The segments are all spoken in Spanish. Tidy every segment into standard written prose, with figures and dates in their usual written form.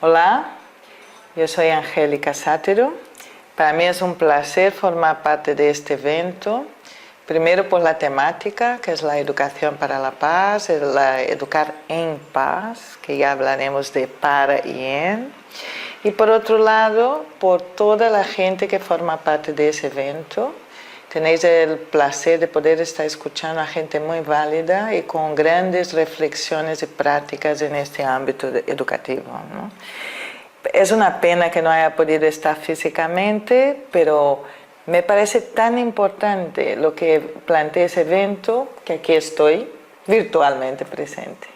Hola, yo soy Angélica Sátero. Para mí es un placer formar parte de este evento. Primero por la temática, que es la educación para la paz, educar en paz, que ya hablaremos de para y en. Y por otro lado, por toda la gente que forma parte de ese evento. Tenéis el placer de poder estar escuchando a gente muy válida y con grandes reflexiones y prácticas en este ámbito educativo, ¿no? Es una pena que no haya podido estar físicamente, pero me parece tan importante lo que plantea ese evento que aquí estoy virtualmente presente.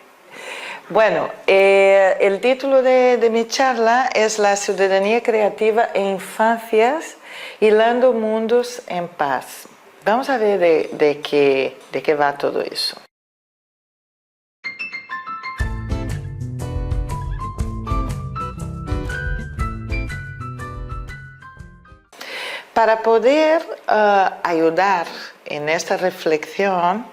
Bueno, el título de mi charla es La ciudadanía creativa en infancias, hilando mundos en paz. Vamos a ver de qué va todo eso. Para poder ayudar en esta reflexión,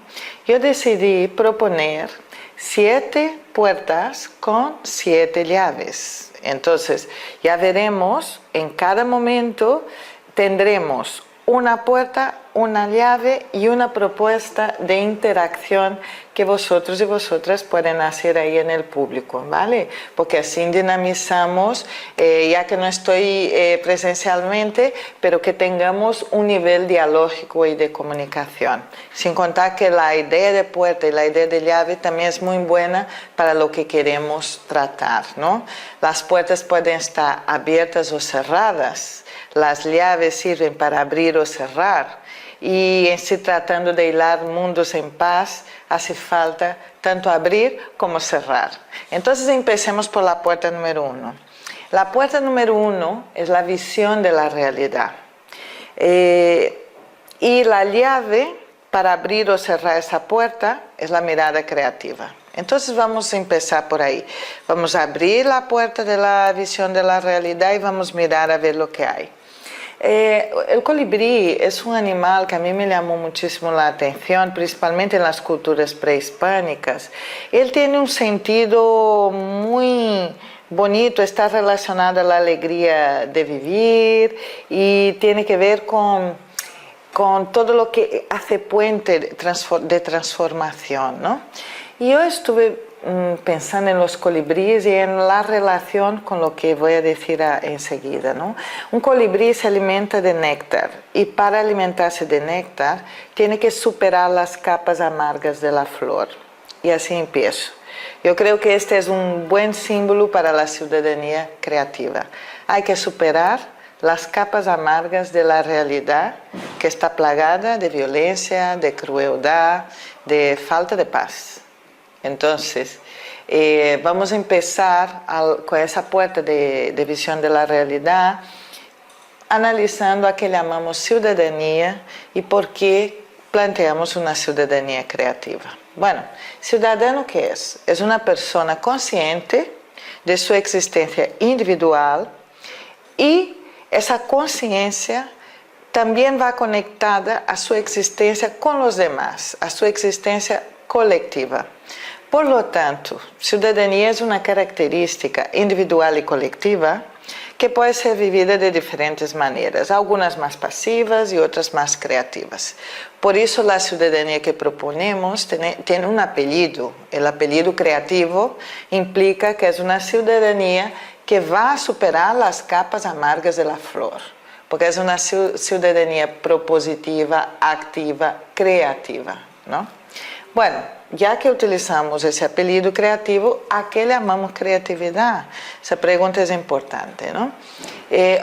yo decidí proponer 7 puertas con 7 llaves. Entonces, ya veremos, en cada momento tendremos una puerta, una llave y una propuesta de interacción que vosotros y vosotras pueden hacer ahí en el público, ¿vale? Porque así dinamizamos, ya que no estoy presencialmente, pero que tengamos un nivel dialógico y de comunicación. Sin contar que la idea de puerta y la idea de llave también es muy buena para lo que queremos tratar, ¿no? Las puertas pueden estar abiertas o cerradas. Las llaves sirven para abrir o cerrar. Y en sí, tratando de hilar mundos en paz, hace falta tanto abrir como cerrar. Entonces empecemos por la puerta número 1. La puerta número 1 es la visión de la realidad. Y la llave para abrir o cerrar esa puerta es la mirada creativa. Entonces vamos a empezar por ahí. Vamos a abrir la puerta de la visión de la realidad y vamos a mirar a ver lo que hay. El colibrí es un animal que a mí me llamó muchísimo la atención, principalmente en las culturas prehispánicas. Él tiene un sentido muy bonito, está relacionado a la alegría de vivir y tiene que ver con todo lo que hace puente de transformación, ¿no? Y yo estuve pensando en los colibríes y en la relación con lo que voy a decir enseguida, ¿no? Un colibrí se alimenta de néctar y para alimentarse de néctar tiene que superar las capas amargas de la flor. Y así empiezo. Yo creo que este es un buen símbolo para la ciudadanía creativa. Hay que superar las capas amargas de la realidad que está plagada de violencia, de crueldad, de falta de paz. Entonces, vamos a empezar con esa puerta de visión de la realidad, analizando a qué llamamos ciudadanía y por qué planteamos una ciudadanía creativa. Bueno, ciudadano, ¿qué es? Es una persona consciente de su existencia individual y esa conciencia también va conectada a su existencia con los demás, a su existencia colectiva. Por lo tanto, ciudadanía es una característica individual y colectiva que puede ser vivida de diferentes maneras, algunas más pasivas y otras más creativas. Por eso la ciudadanía que proponemos tiene un apellido. El apellido creativo implica que es una ciudadanía que va a superar las capas amargas de la flor, porque es una ciudadanía propositiva, activa, creativa, ¿no? Bueno, ya que utilizamos ese apellido creativo, ¿a qué llamamos creatividad? Esa pregunta es importante, ¿no?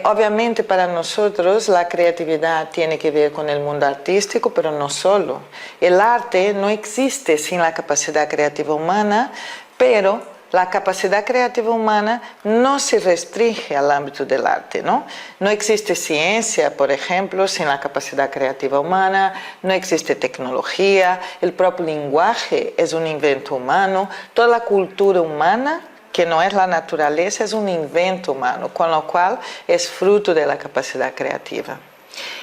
Obviamente para nosotros la creatividad tiene que ver con el mundo artístico, pero no solo. El arte no existe sin la capacidad creativa humana, pero la capacidad creativa humana no se restringe al ámbito del arte, ¿no? No existe ciencia, por ejemplo, sin la capacidad creativa humana, no existe tecnología, el propio lenguaje es un invento humano, toda la cultura humana, que no es la naturaleza, es un invento humano, con lo cual es fruto de la capacidad creativa.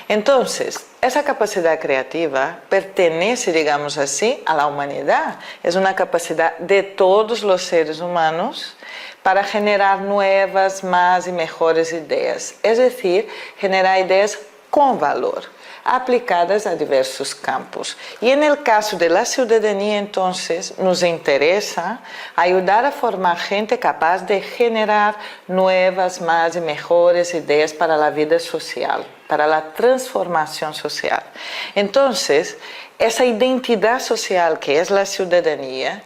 Entonces, esa capacidad creativa pertenece, digamos así, a la humanidad. Es una capacidad de todos los seres humanos para generar nuevas, más y mejores ideas. Es decir, generar ideas con valor, aplicadas a diversos campos. Y en el caso de la ciudadanía, entonces, nos interesa ayudar a formar gente capaz de generar nuevas, más y mejores ideas para la vida social, para la transformación social. Entonces, esa identidad social que es la ciudadanía,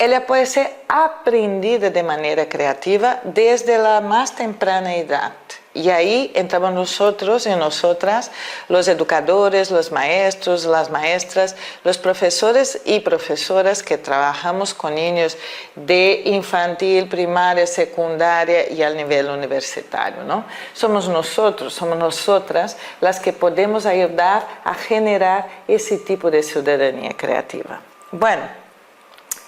ella puede ser aprendida de manera creativa desde la más temprana edad. Y ahí entramos nosotros y nosotras, los educadores, los maestros, las maestras, los profesores y profesoras que trabajamos con niños de infantil, primaria, secundaria y al nivel universitario, ¿no? Somos nosotros, somos nosotras las que podemos ayudar a generar ese tipo de ciudadanía creativa. Bueno.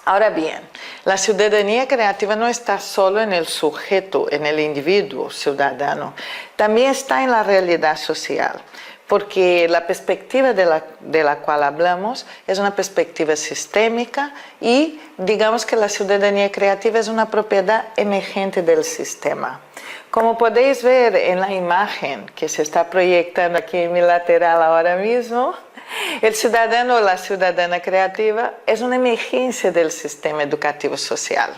Ahora bien, la ciudadanía creativa no está solo en el sujeto, en el individuo ciudadano, también está en la realidad social, porque la perspectiva de la cual hablamos es una perspectiva sistémica y digamos que la ciudadanía creativa es una propiedad emergente del sistema. Como podéis ver en la imagen que se está proyectando aquí en mi lateral ahora mismo, el ciudadano o la ciudadana creativa es una emergencia del sistema educativo social.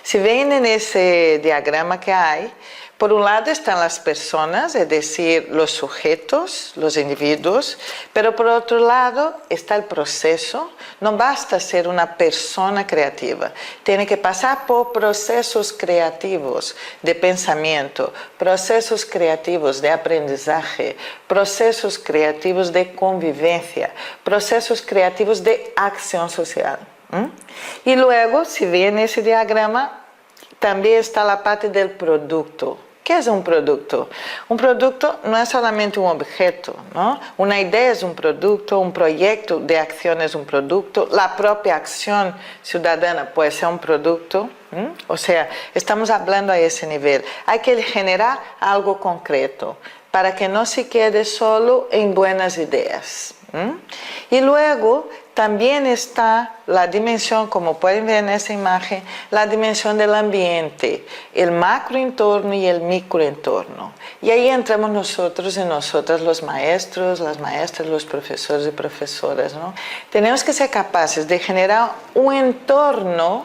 Si ven en ese diagrama que hay, por un lado están las personas, es decir, los sujetos, los individuos, pero por otro lado está el proceso. No basta ser una persona creativa, tiene que pasar por procesos creativos de pensamiento, procesos creativos de aprendizaje, procesos creativos de convivencia, procesos creativos de acción social. Y luego, si ven ese diagrama, también está la parte del producto. ¿Qué es un producto? Un producto no es solamente un objeto, ¿no? Una idea es un producto, un proyecto de acción es un producto, la propia acción ciudadana puede ser un producto. O sea, estamos hablando a ese nivel. Hay que generar algo concreto para que no se quede solo en buenas ideas. Y luego también está la dimensión, como pueden ver en esa imagen, la dimensión del ambiente, el macroentorno y el microentorno. Y ahí entramos nosotros y nosotras, los maestros, las maestras, los profesores y profesoras, ¿no? Tenemos que ser capaces de generar un entorno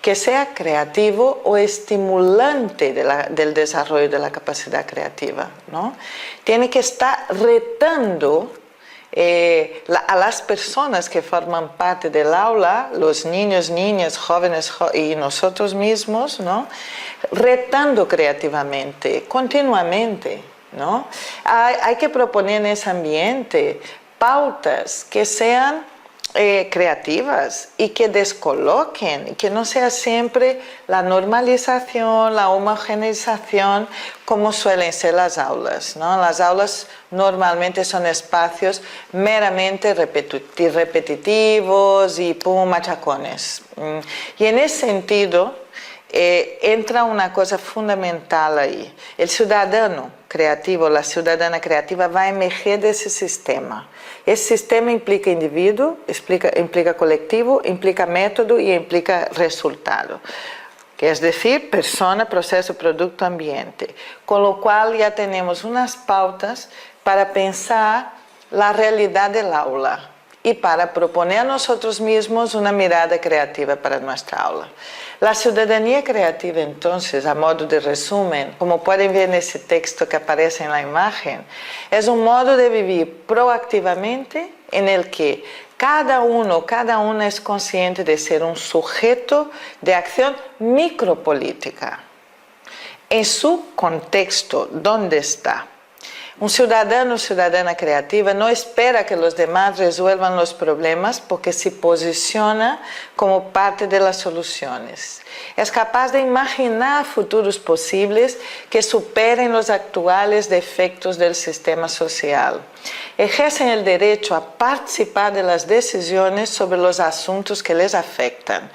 que sea creativo o estimulante del desarrollo de la capacidad creativa, ¿no? Tiene que estar retando a las personas que forman parte del aula, los niños, niñas, jóvenes y nosotros mismos, ¿no? Retando creativamente, continuamente, ¿no? Hay que proponer en ese ambiente pautas que sean creativas y que descoloquen, y que no sea siempre la normalización, la homogeneización como suelen ser las aulas, ¿no? Las aulas normalmente son espacios meramente repetitivos y machacones. Y en ese sentido entra una cosa fundamental ahí. El ciudadano creativo, la ciudadana creativa va a emerger de ese sistema. Ese sistema implica individuo, implica colectivo, implica método y implica resultado. Que es decir, persona, proceso, producto, ambiente. Con lo cual ya tenemos unas pautas para pensar la realidad del aula y para proponer a nosotros mismos una mirada creativa para nuestra aula. La ciudadanía creativa, entonces, a modo de resumen, como pueden ver en ese texto que aparece en la imagen, es un modo de vivir proactivamente en el que cada uno, cada una es consciente de ser un sujeto de acción micropolítica en su contexto, ¿dónde está? Un ciudadano o ciudadana creativa no espera que los demás resuelvan los problemas porque se posiciona como parte de las soluciones. Es capaz de imaginar futuros posibles que superen los actuales defectos del sistema social. Ejercen el derecho a participar de las decisiones sobre los asuntos que les afectan.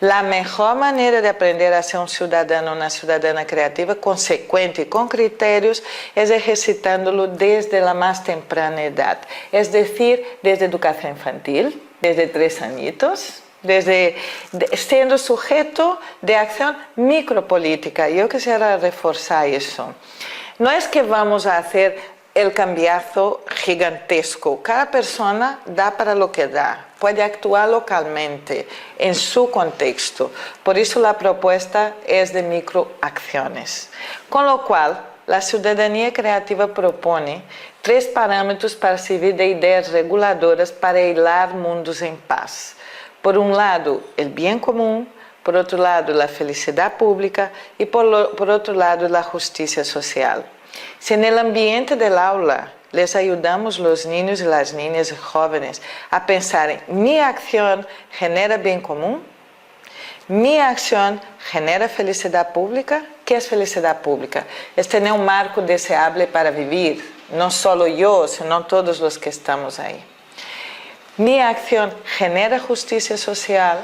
La mejor manera de aprender a ser un ciudadano o una ciudadana creativa, consecuente y con criterios, es ejercitándolo desde la más temprana edad. Es decir, desde educación infantil, desde 3 añitos, siendo sujeto de acción micropolítica. Yo quisiera reforzar eso. No es que vamos a hacer el cambiazo gigantesco. Cada persona da para lo que da. Puede actuar localmente, en su contexto. Por eso la propuesta es de microacciones. Con lo cual, la ciudadanía creativa propone 3 parámetros para servir de ideas reguladoras para hilar mundos en paz. Por un lado, el bien común, por otro lado, la felicidad pública y por otro lado, la justicia social. Si en el ambiente del aula les ayudamos los niños y las niñas jóvenes a pensar en mi acción genera bien común, mi acción genera felicidad pública. ¿Qué es felicidad pública? Es tener un marco deseable para vivir, no solo yo, sino todos los que estamos ahí. Mi acción genera justicia social.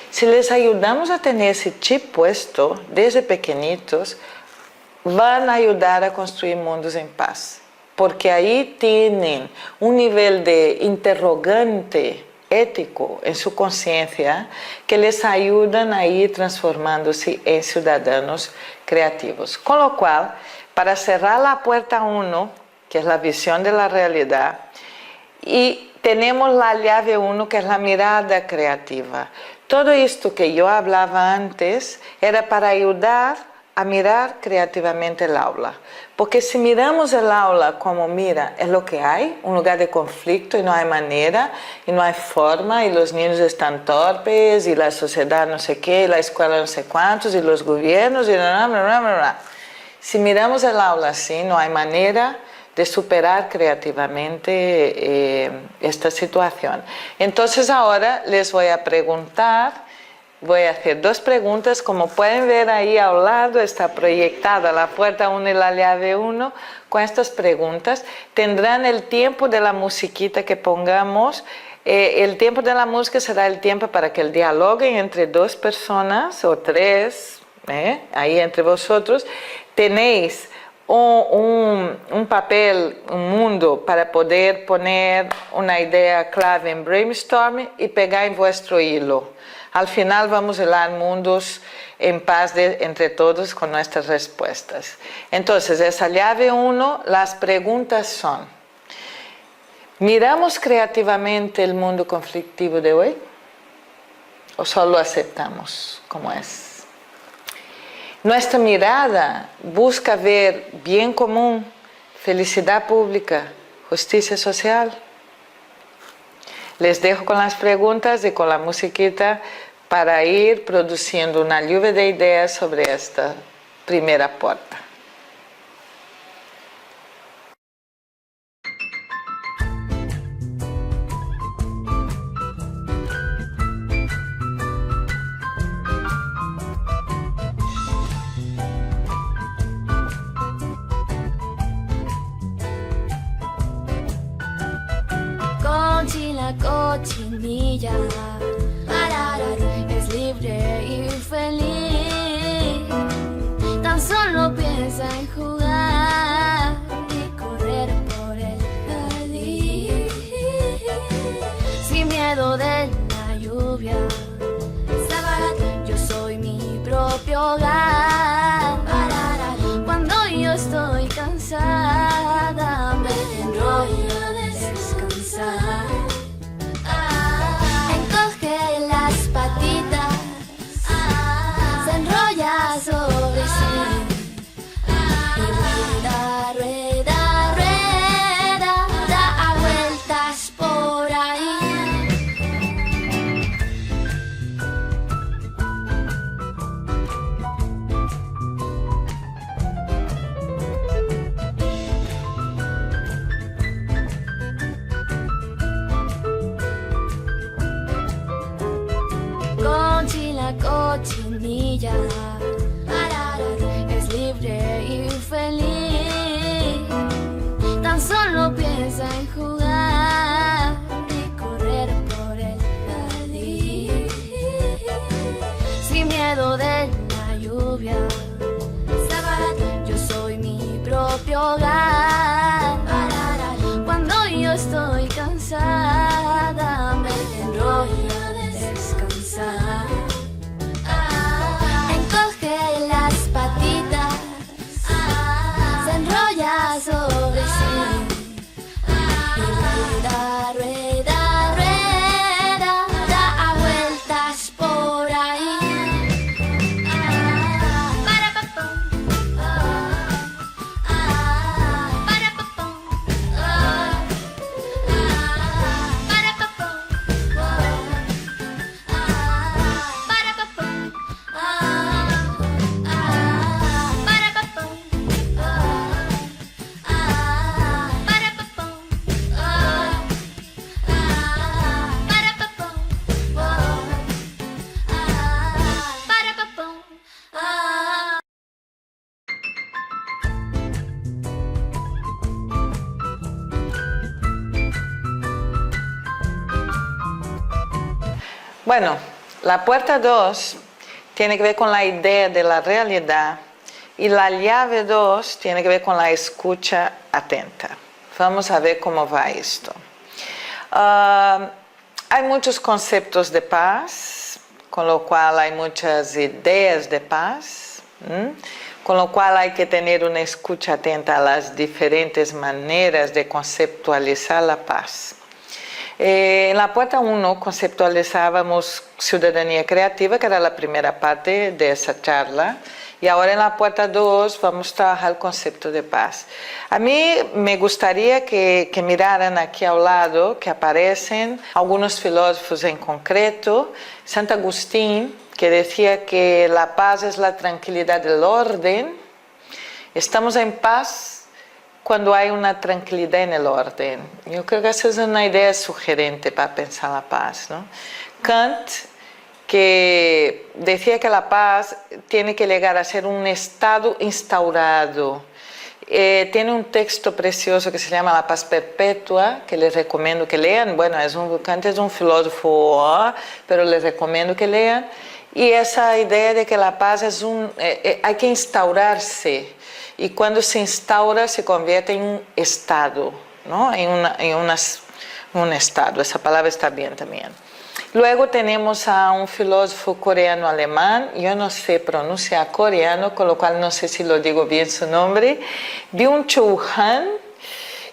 Si les ayudamos a tener ese chip puesto desde pequeñitos, van a ayudar a construir mundos en paz. Porque ahí tienen un nivel de interrogante ético en su conciencia que les ayudan a ir transformándose en ciudadanos creativos. Con lo cual, para cerrar la puerta 1, que es la visión de la realidad, y tenemos la llave 1, que es la mirada creativa. Todo esto que yo hablaba antes era para ayudar a mirar creativamente el aula. Porque si miramos el aula como, mira, es lo que hay, un lugar de conflicto y no hay manera, y no hay forma, y los niños están torpes, y la sociedad no sé qué, y la escuela no sé cuántos, y los gobiernos, y bla, bla, bla, bla, bla. Si miramos el aula así, no hay manera de superar creativamente esta situación. Entonces ahora les voy a preguntar, voy a hacer 2 preguntas. Como pueden ver ahí a un lado está proyectada la puerta 1 y la llave 1 con estas preguntas. Tendrán el tiempo de la musiquita que pongamos. El tiempo de la música será el tiempo para que el dialoguen entre 2 personas o 3, ahí entre vosotros. Tenéis un papel, un mundo para poder poner una idea clave en brainstorming y pegar en vuestro hilo. Al final vamos a hilar mundos en paz entre todos con nuestras respuestas. Entonces, esa llave 1, las preguntas son: ¿miramos creativamente el mundo conflictivo de hoy? ¿O solo aceptamos como es? Nuestra mirada busca ver bien común, felicidad pública, justicia social. Les dejo con las preguntas y con la musiquita para ir produciendo una lluvia de ideas sobre esta primera puerta. La cochinilla es libre y feliz, tan solo piensa en jugar y correr por el jardín, sin miedo de la lluvia. Yo soy mi propio hogar. Cuando yo estoy cansada me enrollo a descansar. Sobre sí y rueda, rueda, rueda, da vueltas por ahí. feliz. Tan solo piensa en jugar y correr por el jardín. Sin miedo de la lluvia, yo soy mi propio hogar. Cuando yo estoy cansada, me enrollo a descansar. Encoge las patitas, se enrolla sobre sí y rueda, rueda, rueda, da vueltas por ahí. Para papum, para papum, para papum, para papum, para papum, para papum, para papum, para papum. Bueno, la puerta 2 tiene que ver con la idea de la realidad y la llave 2 tiene que ver con la escucha atenta. Vamos a ver cómo va esto. Hay muchos conceptos de paz, con lo cual hay muchas ideas de paz, con lo cual hay que tener una escucha atenta a las diferentes maneras de conceptualizar la paz. En la puerta 1 conceptualizábamos ciudadanía creativa, que era la primera parte de esa charla, y ahora en la puerta 2 vamos a trabajar el concepto de paz. A mí me gustaría que miraran aquí al lado, que aparecen algunos filósofos en concreto. Santo Agustín, que decía que la paz es la tranquilidad del orden. Estamos en paz cuando hay una tranquilidad en el orden. Yo creo que esa es una idea sugerente para pensar la paz, ¿no? Kant, que decía que la paz tiene que llegar a ser un estado instaurado. Tiene un texto precioso que se llama La paz perpetua, que les recomiendo que lean. Bueno, Kant es un filósofo, pero les recomiendo que lean. Y esa idea de que la paz es hay que instaurarse. Y cuando se instaura se convierte en un estado, ¿no? En un estado. Esa palabra está bien también. Luego tenemos a un filósofo coreano-alemán, yo no sé pronunciar coreano, con lo cual no sé si lo digo bien su nombre, Byung-Chul Han,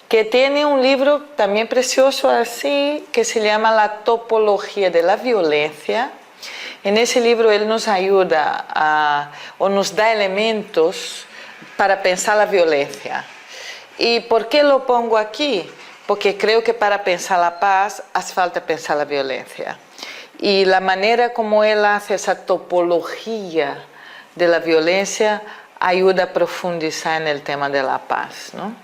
que tiene un libro también precioso así, que se llama La topología de la violencia. En ese libro él nos ayuda o nos da elementos para pensar la violencia. ¿Y por qué lo pongo aquí? Porque creo que para pensar la paz hace falta pensar la violencia. Y la manera como él hace esa topología de la violencia ayuda a profundizar en el tema de la paz, ¿no?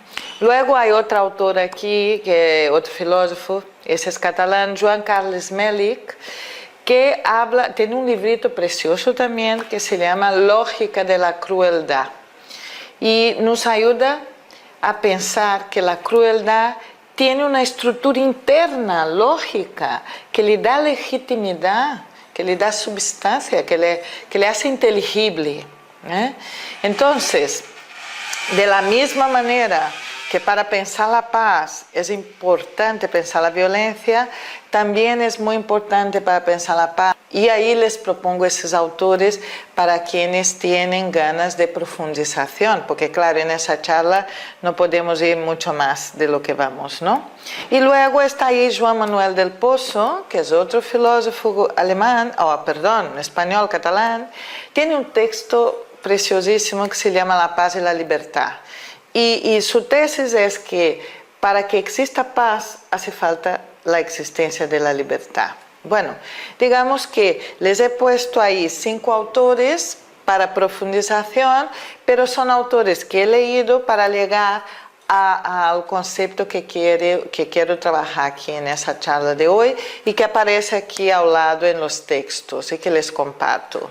Luego hay otro autor aquí, otro filósofo, ese es catalán, Joan Carles Melic, que tiene un librito precioso también que se llama Lógica de la crueldad. Y nos ayuda a pensar que la crueldad tiene una estructura interna, lógica, que le da legitimidad, que le da substancia, que le hace inteligible. Entonces, de la misma manera que para pensar la paz es importante pensar la violencia, también es muy importante para pensar la paz. Y ahí les propongo esos autores para quienes tienen ganas de profundización, porque claro, en esa charla no podemos ir mucho más de lo que vamos, ¿no? Y luego está ahí Joan Manuel del Pozo, que es otro filósofo alemán, español, catalán, tiene un texto preciosísimo que se llama La paz y la libertad. Y su tesis es que para que exista paz hace falta la existencia de la libertad. Bueno, digamos que les he puesto ahí 5 autores para profundización, pero son autores que he leído para llegar al concepto que quiero trabajar aquí en esa charla de hoy y que aparece aquí al lado en los textos y que les comparto.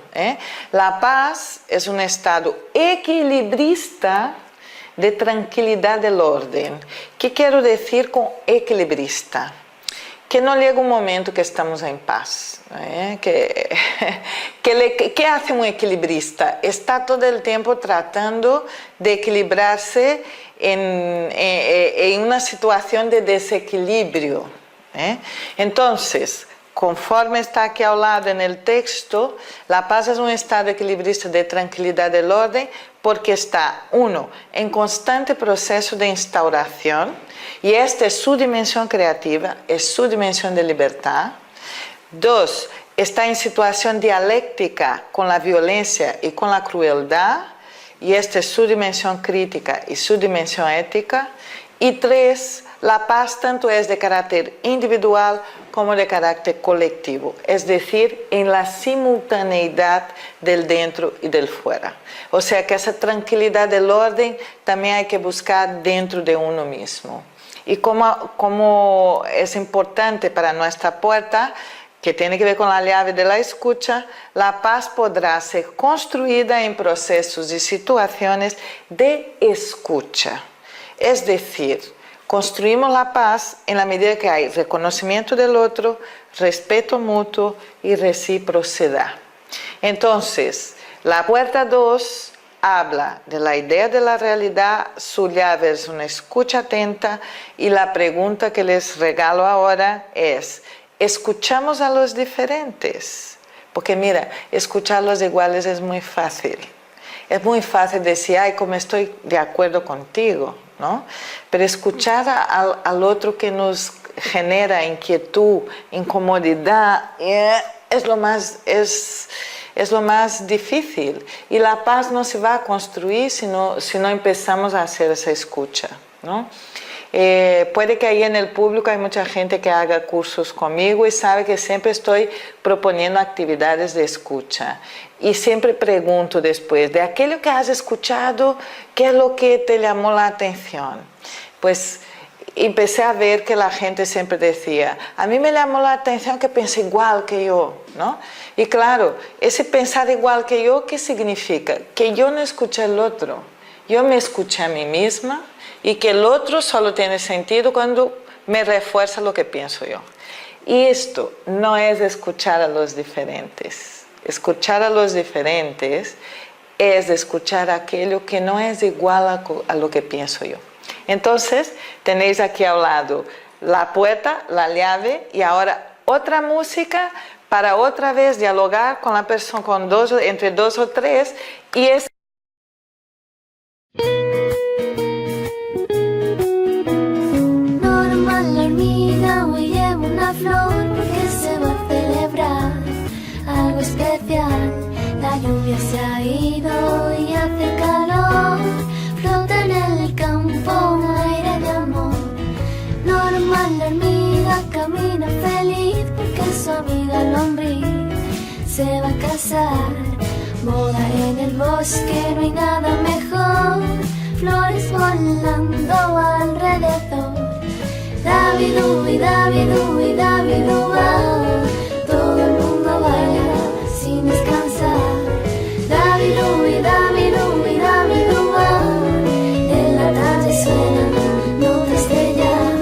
La paz es un estado equilibrista de tranquilidad del orden. ¿Qué quiero decir con equilibrista? Que no llega un momento que estamos en paz. ¿Qué hace un equilibrista? Está todo el tiempo tratando de equilibrarse en una situación de desequilibrio. Entonces, conforme está aquí al lado en el texto, la paz es un estado equilibrista de tranquilidad del orden porque está, uno, en constante proceso de instauración, y esta es su dimensión creativa, es su dimensión de libertad. Dos, está en situación dialéctica con la violencia y con la crueldad, y esta es su dimensión crítica y su dimensión ética. Y tres, la paz tanto es de carácter individual como de carácter colectivo, es decir, en la simultaneidad del dentro y del fuera. O sea que esa tranquilidad del orden también hay que buscar dentro de uno mismo. Y como es importante para nuestra puerta, que tiene que ver con la llave de la escucha, la paz podrá ser construida en procesos y situaciones de escucha. Es decir, construimos la paz en la medida que hay reconocimiento del otro, respeto mutuo y reciprocidad. Entonces, la puerta 2 habla de la idea de la realidad, su llave es una escucha atenta, y la pregunta que les regalo ahora es: ¿escuchamos a los diferentes? Porque mira, escuchar a los iguales es muy fácil. Es muy fácil decir, ay, como estoy de acuerdo contigo, ¿no? Pero escuchar al otro que nos genera inquietud, incomodidad, es lo más difícil. Y la paz no se va a construir si no empezamos a hacer esa escucha, ¿no? Puede que ahí en el público hay mucha gente que haga cursos conmigo y sabe que siempre estoy proponiendo actividades de escucha. Y siempre pregunto después, de aquello que has escuchado, ¿qué es lo que te llamó la atención? Pues empecé a ver que la gente siempre decía, a mí me llamó la atención que piensa igual que yo, ¿no? Y claro, ese pensar igual que yo, ¿qué significa? Que yo no escuché al otro, yo me escuché a mí misma, y que el otro solo tiene sentido cuando me refuerza lo que pienso yo. Y esto no es escuchar a los diferentes. Escuchar a los diferentes es escuchar aquello que no es igual a lo que pienso yo. Entonces, tenéis aquí al lado la puerta, la llave, y ahora otra música para otra vez dialogar con la persona, entre dos o tres, y es Normal, la hormiga hoy lleva una flor porque se va a celebrar algo especial. La lluvia se ha ido y hace calor, flota en el campo un aire de amor. Normal, la hormiga camina feliz porque su amiga lombriz se va a casar. Boda en el bosque, no hay nada mejor, flores volando alrededor. Davidú y Davidú y Davidú, todo el mundo baila sin descansar. Davidú y Davidú y Davidú, en la tarde suenan notas de jazz.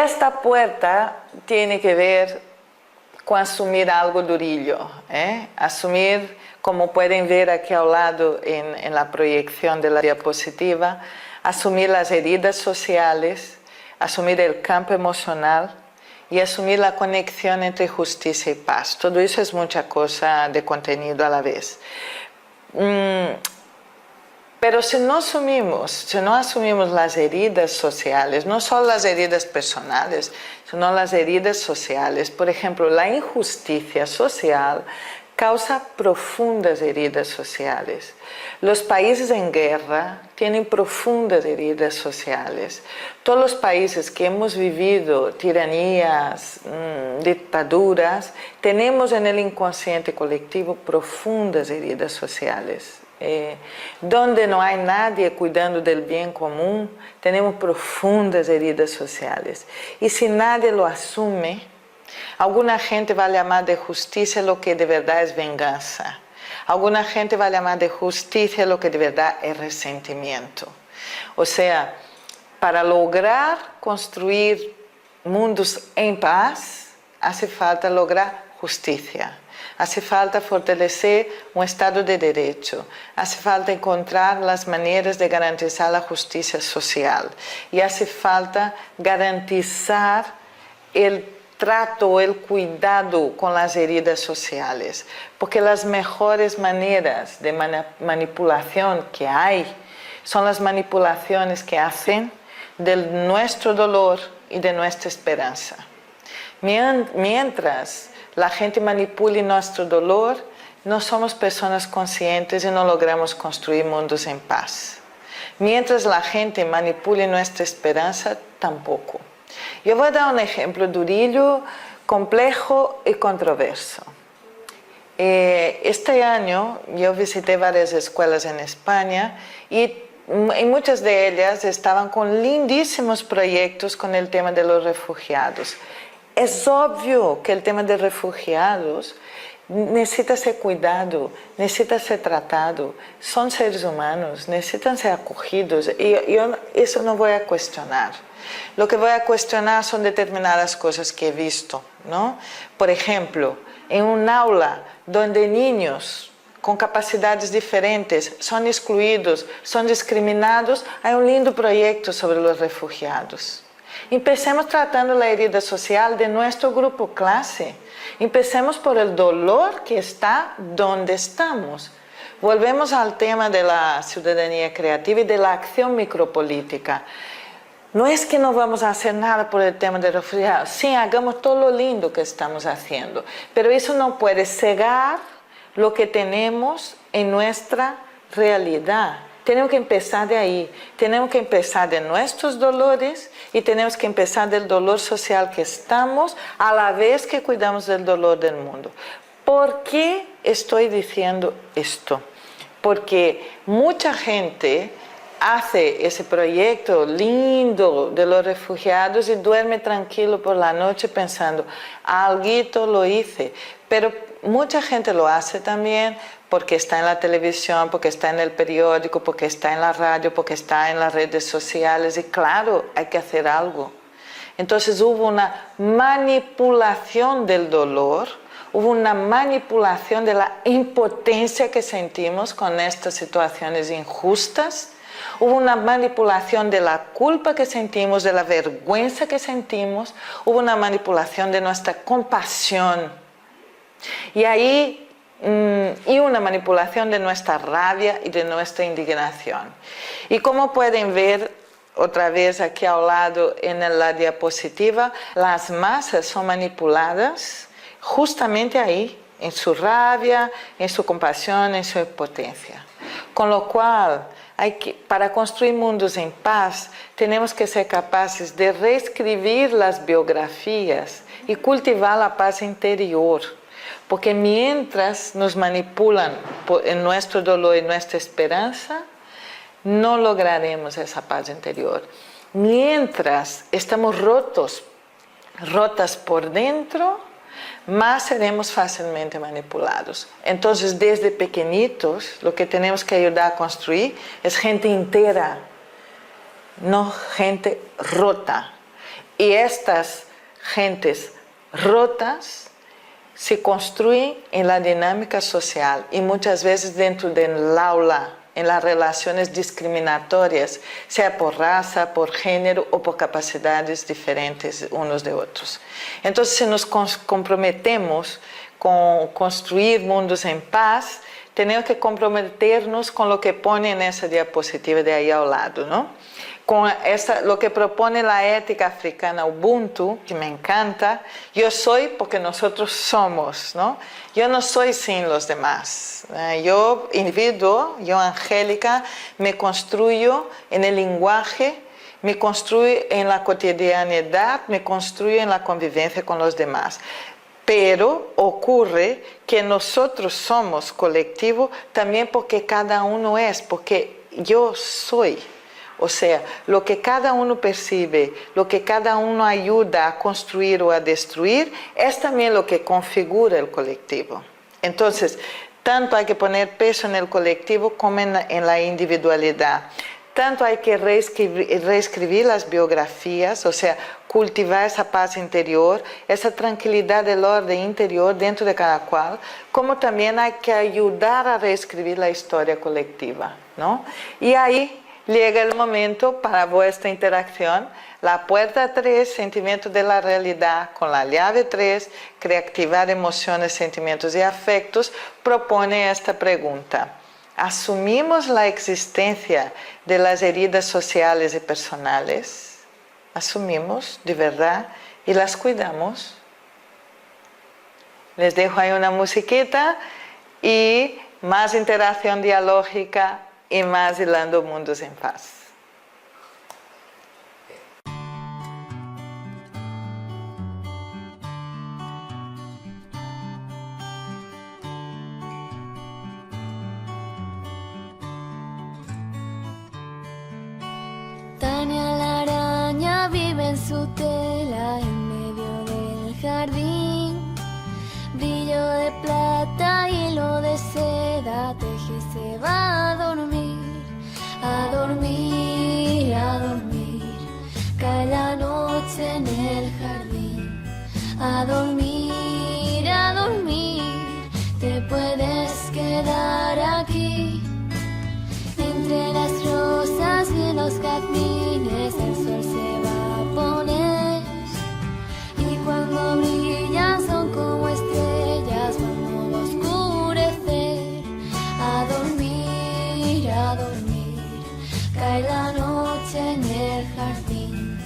esta puerta tiene que ver con asumir algo durillo, asumir, como pueden ver aquí al lado en la proyección de la diapositiva, asumir las heridas sociales, asumir el campo emocional y asumir la conexión entre justicia y paz. Todo eso es mucha cosa de contenido a la vez. Pero si no asumimos las heridas sociales, no solo las heridas personales, sino las heridas sociales, por ejemplo, la injusticia social causa profundas heridas sociales. Los países en guerra tienen profundas heridas sociales. Todos los países que hemos vivido tiranías, dictaduras, tenemos en el inconsciente colectivo profundas heridas sociales. Donde no hay nadie cuidando del bien común, tenemos profundas heridas sociales. Y si nadie lo asume, alguna gente va a llamar de justicia lo que de verdad es venganza. Alguna gente va a llamar de justicia lo que de verdad es resentimiento. O sea, para lograr construir mundos en paz, hace falta lograr justicia. Hace falta fortalecer un Estado de Derecho, hace falta encontrar las maneras de garantizar la justicia social y hace falta garantizar el trato, el cuidado con las heridas sociales, porque las mejores maneras de manipulación que hay son las manipulaciones que hacen de nuestro dolor y de nuestra esperanza. Mientras la gente manipula nuestro dolor, no somos personas conscientes y no logramos construir mundos en paz. Mientras la gente manipula nuestra esperanza, tampoco. Yo voy a dar un ejemplo durillo, complejo y controverso. Este año yo visité varias escuelas en España y muchas de ellas estaban con lindísimos proyectos con el tema de los refugiados. Es obvio que el tema de refugiados necesita ser cuidado, necesita ser tratado. Son seres humanos, necesitan ser acogidos. Y yo eso no voy a cuestionar. Lo que voy a cuestionar son determinadas cosas que he visto, ¿no? Por ejemplo, en un aula donde niños con capacidades diferentes son excluidos, son discriminados, hay un lindo proyecto sobre los refugiados. Empecemos tratando la herida social de nuestro grupo clase. Empecemos por el dolor que está donde estamos. Volvemos al tema de la ciudadanía creativa y de la acción micropolítica. No es que no vamos a hacer nada por el tema de refugiados. Sí, hagamos todo lo lindo que estamos haciendo. Pero eso no puede cegar lo que tenemos en nuestra realidad. Tenemos que empezar de ahí, tenemos que empezar de nuestros dolores y tenemos que empezar del dolor social que estamos a la vez que cuidamos del dolor del mundo. ¿Por qué estoy diciendo esto? Porque mucha gente hace ese proyecto lindo de los refugiados y duerme tranquilo por la noche pensando, alguito lo hice, pero mucha gente lo hace también porque está en la televisión, porque está en el periódico, porque está en la radio, porque está en las redes sociales y claro, hay que hacer algo. Entonces hubo una manipulación del dolor, hubo una manipulación de la impotencia que sentimos con estas situaciones injustas, hubo una manipulación de la culpa que sentimos, de la vergüenza que sentimos, hubo una manipulación de nuestra compasión. Y ahí y una manipulación de nuestra rabia y de nuestra indignación. Y como pueden ver otra vez aquí al lado en la diapositiva, las masas son manipuladas justamente ahí, en su rabia, en su compasión, en su impotencia. Con lo cual, para construir mundos en paz, tenemos que ser capaces de reescribir las biografías y cultivar la paz interior. Porque mientras nos manipulan en nuestro dolor y nuestra esperanza, no lograremos esa paz interior. Mientras estamos rotas por dentro, más seremos fácilmente manipulados. Entonces, desde pequeñitos, lo que tenemos que ayudar a construir es gente entera, no gente rota. Y estas gentes rotas se construyen en la dinámica social y muchas veces dentro del aula, en las relaciones discriminatorias, sea por raza, por género o por capacidades diferentes unos de otros. Entonces, si nos comprometemos con construir mundos en paz, tenemos que comprometernos con lo que pone en esa diapositiva de ahí al lado, ¿no? Con lo que propone la ética africana Ubuntu, que me encanta. Yo soy porque nosotros somos, ¿no? Yo no soy sin los demás. Yo, individuo, yo, Angélica, me construyo en el lenguaje, me construyo en la cotidianidad, me construyo en la convivencia con los demás. Pero ocurre que nosotros somos colectivo también porque cada uno es, porque yo soy. O sea, lo que cada uno percibe, lo que cada uno ayuda a construir o a destruir, es también lo que configura el colectivo. Entonces, tanto hay que poner peso en el colectivo como en la individualidad. Tanto hay que reescribir las biografías, o sea, cultivar esa paz interior, esa tranquilidad del orden interior dentro de cada cual, como también hay que ayudar a reescribir la historia colectiva, ¿no? Y ahí llega el momento para vuestra interacción. La puerta 3, sentimiento de la realidad, con la llave 3, reactivar emociones, sentimientos y afectos, propone esta pregunta. ¿Asumimos la existencia de las heridas sociales y personales? ¿Asumimos de verdad y las cuidamos? Les dejo ahí una musiquita y más interacción dialógica y más hilando mundos en paz. Tania la araña vive en su tela en medio del jardín. Brillo de plata, hilo de seda, teje y se va a dormir, a dormir, a dormir. Cae la noche en el jardín, a dormir, a dormir. Te puedes quedar aquí, entre las rosas y los jazmines el sol se va a poner. Y cuando brillan son como estrellas, van a oscurecer. A dormir, a dormir. Cae la noche en el jardín.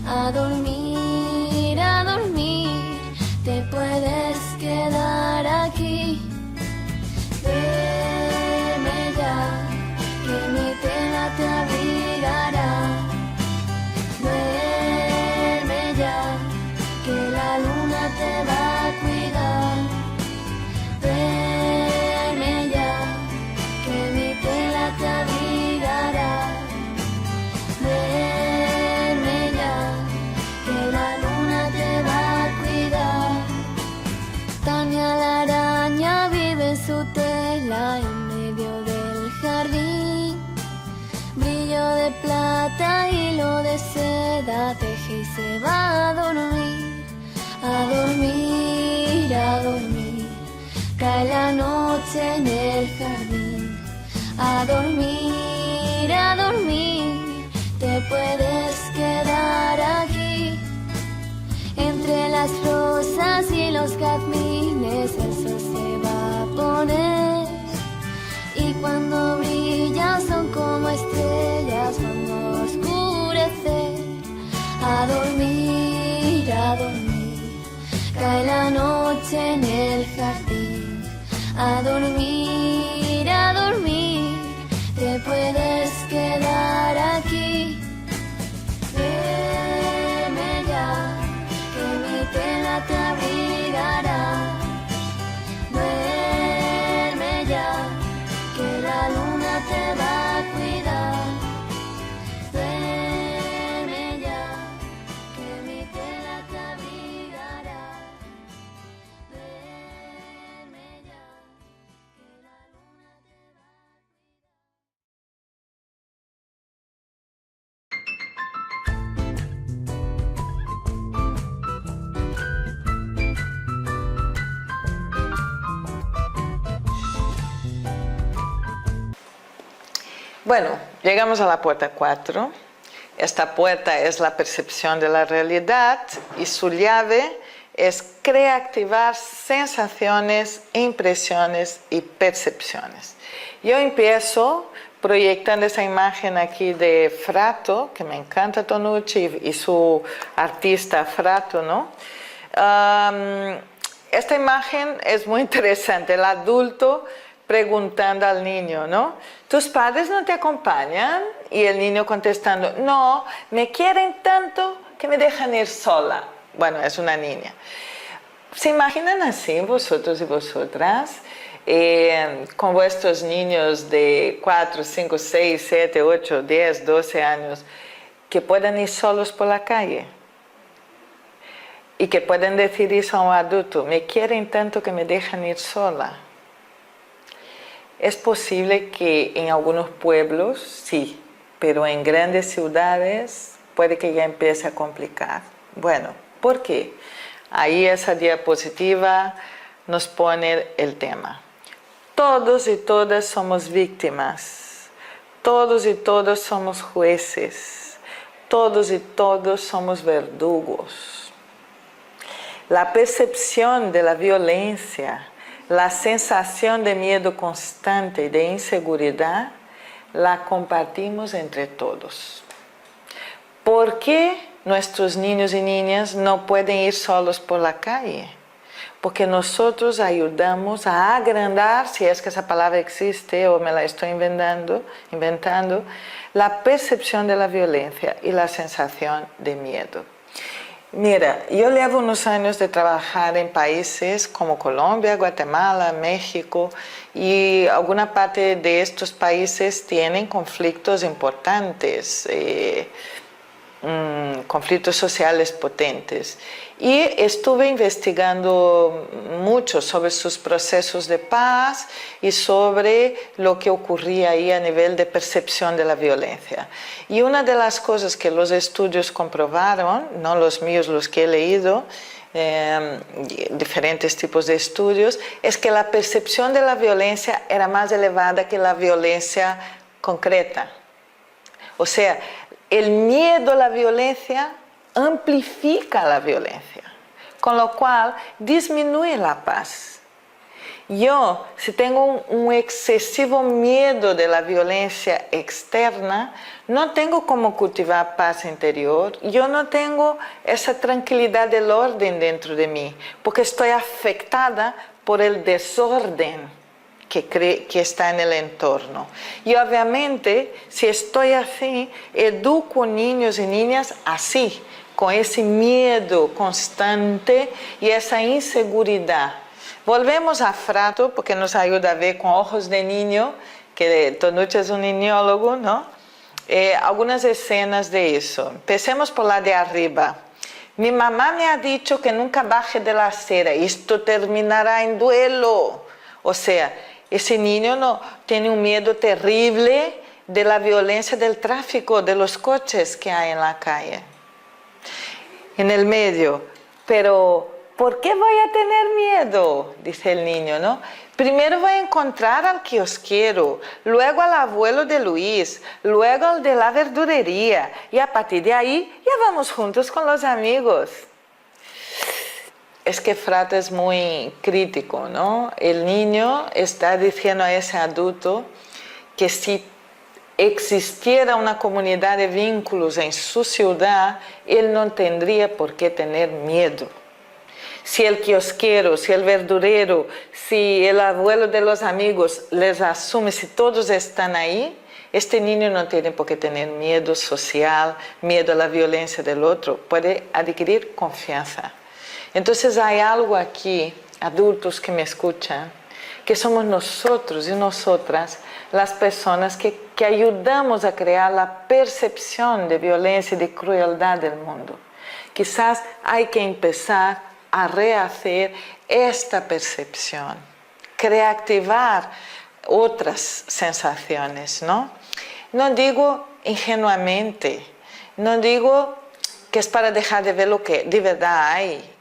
A dormir, a dormir. Te puedes quedar aquí. Duerme ya, que mi tela te abrigará. Duerme ya, que la luna te va a cuidar. Duerme ya, que mi tela te abrigará. Duerme ya, que la luna te va a cuidar. Tania la araña vive en su tela en medio del jardín. Brillo de plata, hilo de seda, teje y se va a dormir, a dormir, a dormir. Cae la noche en el jardín, a dormir, a dormir. Te puedes quedar aquí, entre las rosas y los jazmines el sol se va a poner. Y cuando brillan son como estrellas, van a oscurecer. A dormir, a dormir. Cae la noche en el jardín. A dormir, a dormir. Te puedes quedar aquí. Duerme ya, que mi tela te abrigará. Duerme ya, que la luna te va a cuidar. Duerme ya, que mi tela te abrigará. Duerme ya, que la luna te va a cuidar. Bueno, llegamos a la puerta 4. Esta puerta es la percepción de la realidad y su llave es reactivar sensaciones, impresiones y percepciones. Yo empiezo proyectando esa imagen aquí de Frato, que me encanta Tonucci y su artista Frato, ¿no? Esta imagen es muy interesante, el adulto preguntando al niño, ¿no? ¿Tus padres no te acompañan? Y el niño contestando, no, me quieren tanto que me dejan ir sola. Bueno, es una niña. ¿Se imaginan así vosotros y vosotras? Con vuestros niños de 4, 5, 6, 7, 8, 10, 12 años, que puedan ir solos por la calle. Y que pueden decir eso a un adulto, me quieren tanto que me dejan ir sola. Es posible que en algunos pueblos, sí, pero en grandes ciudades puede que ya empiece a complicar. Bueno, ¿por qué? Ahí esa diapositiva nos pone el tema. Todos y todas somos víctimas, todos y todas somos jueces, todos y todos somos verdugos. La percepción de la violencia, la sensación de miedo constante y de inseguridad, la compartimos entre todos. ¿Por qué nuestros niños y niñas no pueden ir solos por la calle? Porque nosotros ayudamos a agrandar, si es que esa palabra existe o me la estoy inventando, la percepción de la violencia y la sensación de miedo. Mira, yo llevo unos años de trabajar en países como Colombia, Guatemala, México, y alguna parte de estos países tienen conflictos importantes, conflictos sociales potentes. Y estuve investigando mucho sobre sus procesos de paz y sobre lo que ocurría ahí a nivel de percepción de la violencia. Y una de las cosas que los estudios comprobaron, no los míos, los que he leído, diferentes tipos de estudios, es que la percepción de la violencia era más elevada que la violencia concreta. O sea, el miedo a la violencia amplifica la violencia, con lo cual disminuye la paz. Yo, si tengo un excesivo miedo de la violencia externa, no tengo cómo cultivar paz interior, yo no tengo esa tranquilidad del orden dentro de mí, porque estoy afectada por el desorden que está en el entorno. Y obviamente, si estoy así, educo niños y niñas así, con ese miedo constante y esa inseguridad. Volvemos a Frato, porque nos ayuda a ver con ojos de niño, que Tonucci es un niñólogo, ¿no? Algunas escenas de eso. Empecemos por la de arriba. Mi mamá me ha dicho que nunca baje de la acera, esto terminará en duelo. O sea, ese niño no tiene un miedo terrible de la violencia del tráfico, de los coches que hay en la calle. En el medio, pero ¿por qué voy a tener miedo? Dice el niño, ¿no? Primero voy a encontrar al kiosquero, luego al abuelo de Luis, luego al de la verdurería, y a partir de ahí ya vamos juntos con los amigos. Es que Frato es muy crítico, ¿no? El niño está diciendo a ese adulto que si existiera una comunidad de vínculos en su ciudad, él no tendría por qué tener miedo. Si el kiosquero, si el verdurero, si el abuelo de los amigos les asume, si todos están ahí, este niño no tiene por qué tener miedo social, miedo a la violencia del otro, puede adquirir confianza. Entonces hay algo aquí, adultos que me escuchan, que somos nosotros y nosotras las personas que ayudamos a crear la percepción de violencia y de crueldad del mundo. Quizás hay que empezar a rehacer esta percepción, reactivar otras sensaciones, ¿no? No digo ingenuamente, no digo que es para dejar de ver lo que de verdad hay,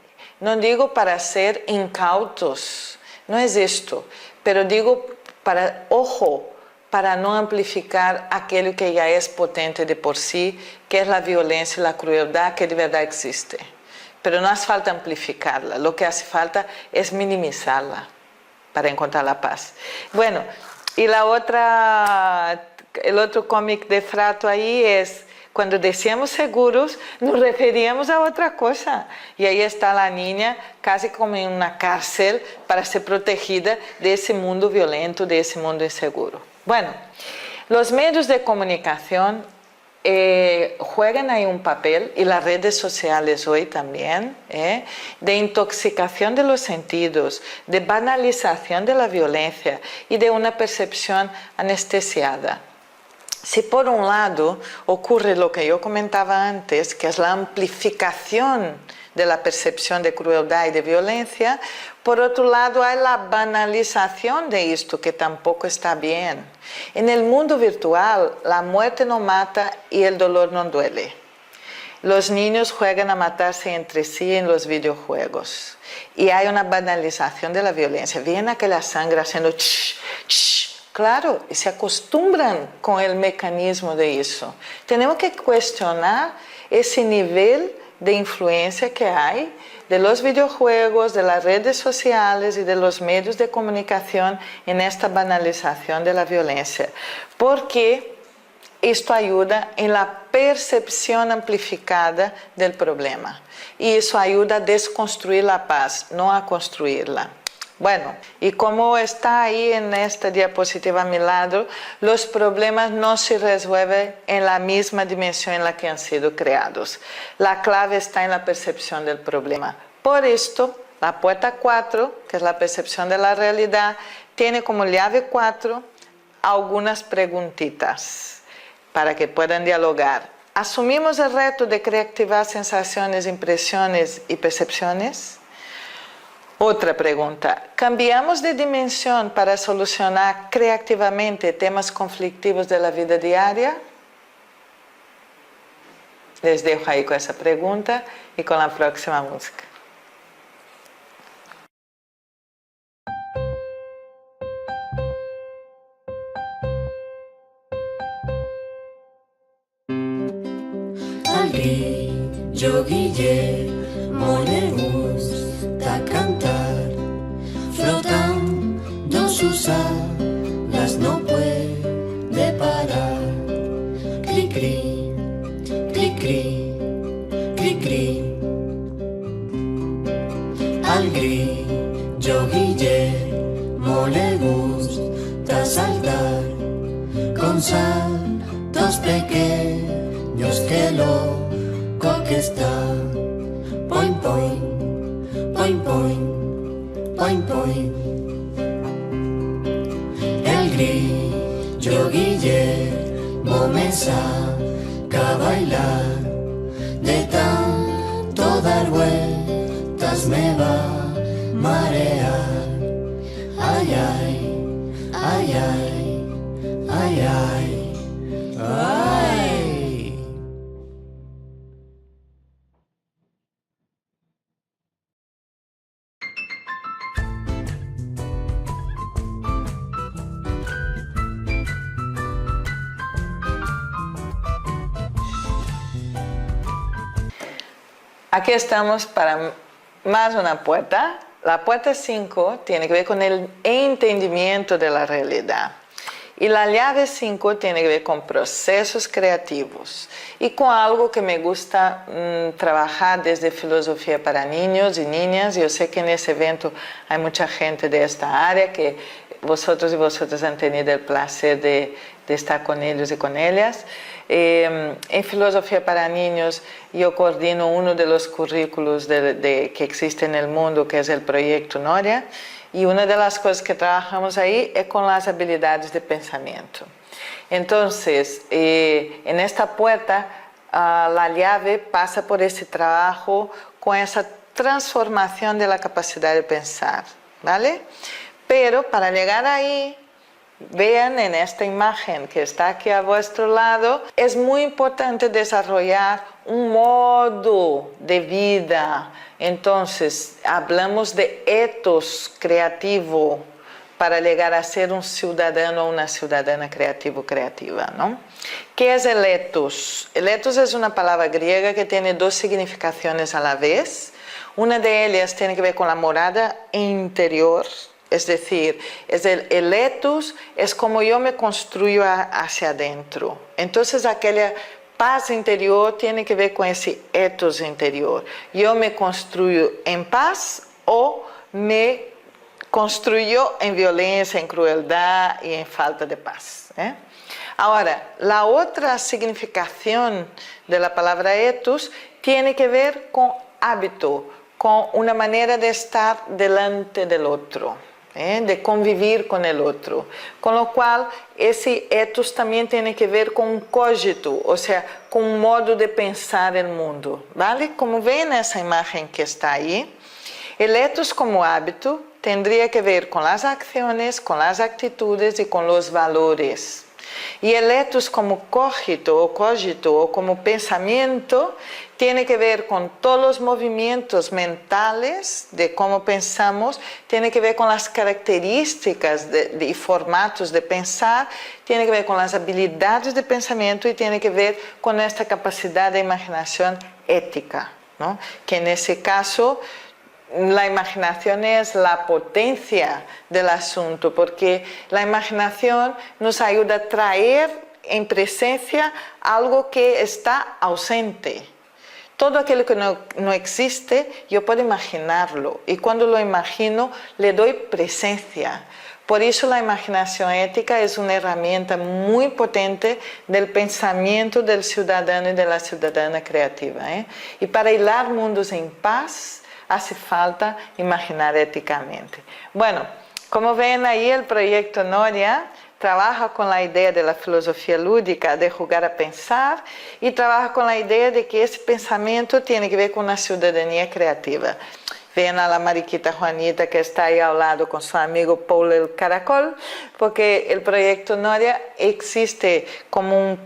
no digo para ser incautos, no es esto, pero digo para, ojo, para no amplificar aquello que ya es potente de por sí, que es la violencia y la crueldad que de verdad existe. Pero no hace falta amplificarla, lo que hace falta es minimizarla para encontrar la paz. Bueno, y el otro cómic de Frato ahí es, cuando decíamos seguros, nos referíamos a otra cosa. Y ahí está la niña casi como en una cárcel para ser protegida de ese mundo violento, de ese mundo inseguro. Bueno, los medios de comunicación juegan ahí un papel, y las redes sociales hoy también, de intoxicación de los sentidos, de banalización de la violencia y de una percepción anestesiada. Si por un lado ocurre lo que yo comentaba antes, que es la amplificación de la percepción de crueldad y de violencia, por otro lado hay la banalización de esto, que tampoco está bien. En el mundo virtual, la muerte no mata y el dolor no duele. Los niños juegan a matarse entre sí en los videojuegos. Y hay una banalización de la violencia. Ven aquella sangre haciendo ch, ch. Claro, y se acostumbran con el mecanismo de eso. Tenemos que cuestionar ese nivel de influencia que hay de los videojuegos, de las redes sociales y de los medios de comunicación en esta banalización de la violencia, porque esto ayuda en la percepción amplificada del problema y eso ayuda a desconstruir la paz, no a construirla. Bueno, y como está ahí en esta diapositiva a mi lado, los problemas no se resuelven en la misma dimensión en la que han sido creados. La clave está en la percepción del problema. Por esto, la puerta 4, que es la percepción de la realidad, tiene como llave 4 algunas preguntitas para que puedan dialogar. ¿Asumimos el reto de reactivar sensaciones, impresiones y percepciones? Otra pregunta, ¿cambiamos de dimensión para solucionar creativamente temas conflictivos de la vida diaria? Les dejo ahí con esa pregunta y con la próxima música. Yo Guillermo le gusta cantar, flotando sus alas no puede parar. Cri cri, cri cri, cri cri. Al grillo Guillermo le gusta saltar con saltos pequeños que lo que está, poin, poin, poin, poin, poin, poin. El grillo Guillermo me saca a bailar, de tanto dar vueltas me va a marear. Ay, ay, ay, ay, ay, ay, ay. Aquí estamos para más una puerta. La puerta 5 tiene que ver con el entendimiento de la realidad. Y la llave 5 tiene que ver con procesos creativos y con algo que me gusta trabajar desde filosofía para niños y niñas. Yo sé que en ese evento hay mucha gente de esta área que vosotros y vosotras han tenido el placer de estar con ellos y con ellas. En filosofía para niños yo coordino uno de los currículos que existe en el mundo, que es el proyecto Noria, y una de las cosas que trabajamos ahí es con las habilidades de pensamiento. Entonces, en esta puerta, la llave pasa por ese trabajo con esa transformación de la capacidad de pensar, ¿vale? Pero para llegar ahí, vean en esta imagen que está aquí a vuestro lado, es muy importante desarrollar un modo de vida. Entonces, hablamos de ethos creativo, para llegar a ser un ciudadano o una ciudadana creativo o creativa, ¿no? ¿Qué es el ethos? El ethos es una palabra griega que tiene dos significaciones a la vez. Una de ellas tiene que ver con la morada interior, es decir, el ethos es como yo me construyo hacia adentro. Entonces aquella paz interior tiene que ver con ese ethos interior. Yo me construyo en paz o me construyó en violencia, en crueldad y en falta de paz. Ahora, la otra significación de la palabra ethos tiene que ver con hábito, con una manera de estar delante del otro, de convivir con el otro. Con lo cual, ese ethos también tiene que ver con un cogito, o sea, con un modo de pensar el mundo, ¿vale? Como ven esa imagen que está ahí, el ethos como hábito tendría que ver con las acciones, con las actitudes y con los valores. Y el ethos como cogito o como pensamiento tiene que ver con todos los movimientos mentales de cómo pensamos, tiene que ver con las características y formatos de pensar, tiene que ver con las habilidades de pensamiento y tiene que ver con esta capacidad de imaginación ética, ¿no? Que en ese caso la imaginación es la potencia del asunto, porque la imaginación nos ayuda a traer en presencia algo que está ausente. Todo aquello que no existe, yo puedo imaginarlo, y cuando lo imagino, le doy presencia. Por eso la imaginación ética es una herramienta muy potente del pensamiento del ciudadano y de la ciudadana creativa, Y para hilar mundos en paz, hace falta imaginar éticamente. Bueno, como ven ahí, el proyecto Noria trabaja con la idea de la filosofía lúdica de jugar a pensar y trabaja con la idea de que ese pensamiento tiene que ver con una ciudadanía creativa. Ven a la mariquita Juanita que está ahí al lado con su amigo Paul el Caracol, porque el proyecto Noria existe como un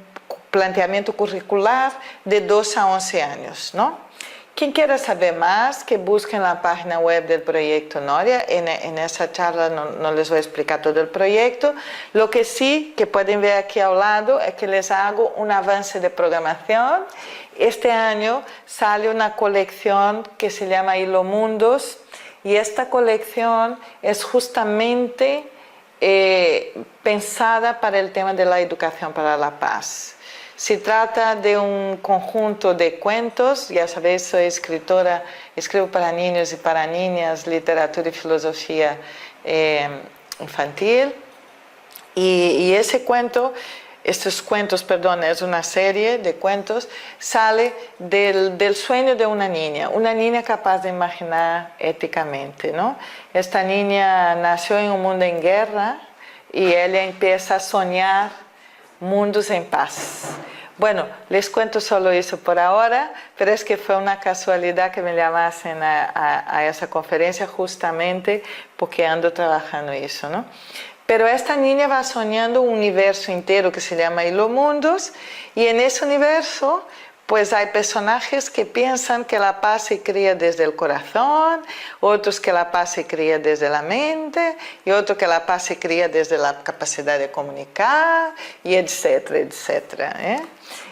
planteamiento curricular de 2 a 11 años, ¿no? Quien quiera saber más, que busque en la página web del proyecto Noria. En esa charla no les voy a explicar todo el proyecto. Lo que sí, que pueden ver aquí al lado, es que les hago un avance de programación. Este año sale una colección que se llama Hilo Mundos, y esta colección es justamente pensada para el tema de la educación para la paz. Se trata de un conjunto de cuentos, ya sabéis, soy escritora, escribo para niños y para niñas, literatura y filosofía infantil. Y estos cuentos, es una serie de cuentos, sale del sueño de una niña capaz de imaginar éticamente, ¿no? Esta niña nació en un mundo en guerra y ella empieza a soñar mundos en paz. Bueno, les cuento solo eso por ahora, pero es que fue una casualidad que me llamasen a esa conferencia justamente porque ando trabajando eso, ¿no? Pero esta niña va soñando un universo entero que se llama Hilo Mundos, y en ese universo pues hay personajes que piensan que la paz se crea desde el corazón, otros que la paz se crea desde la mente, y otros que la paz se crea desde la capacidad de comunicar, y etcétera, etcétera.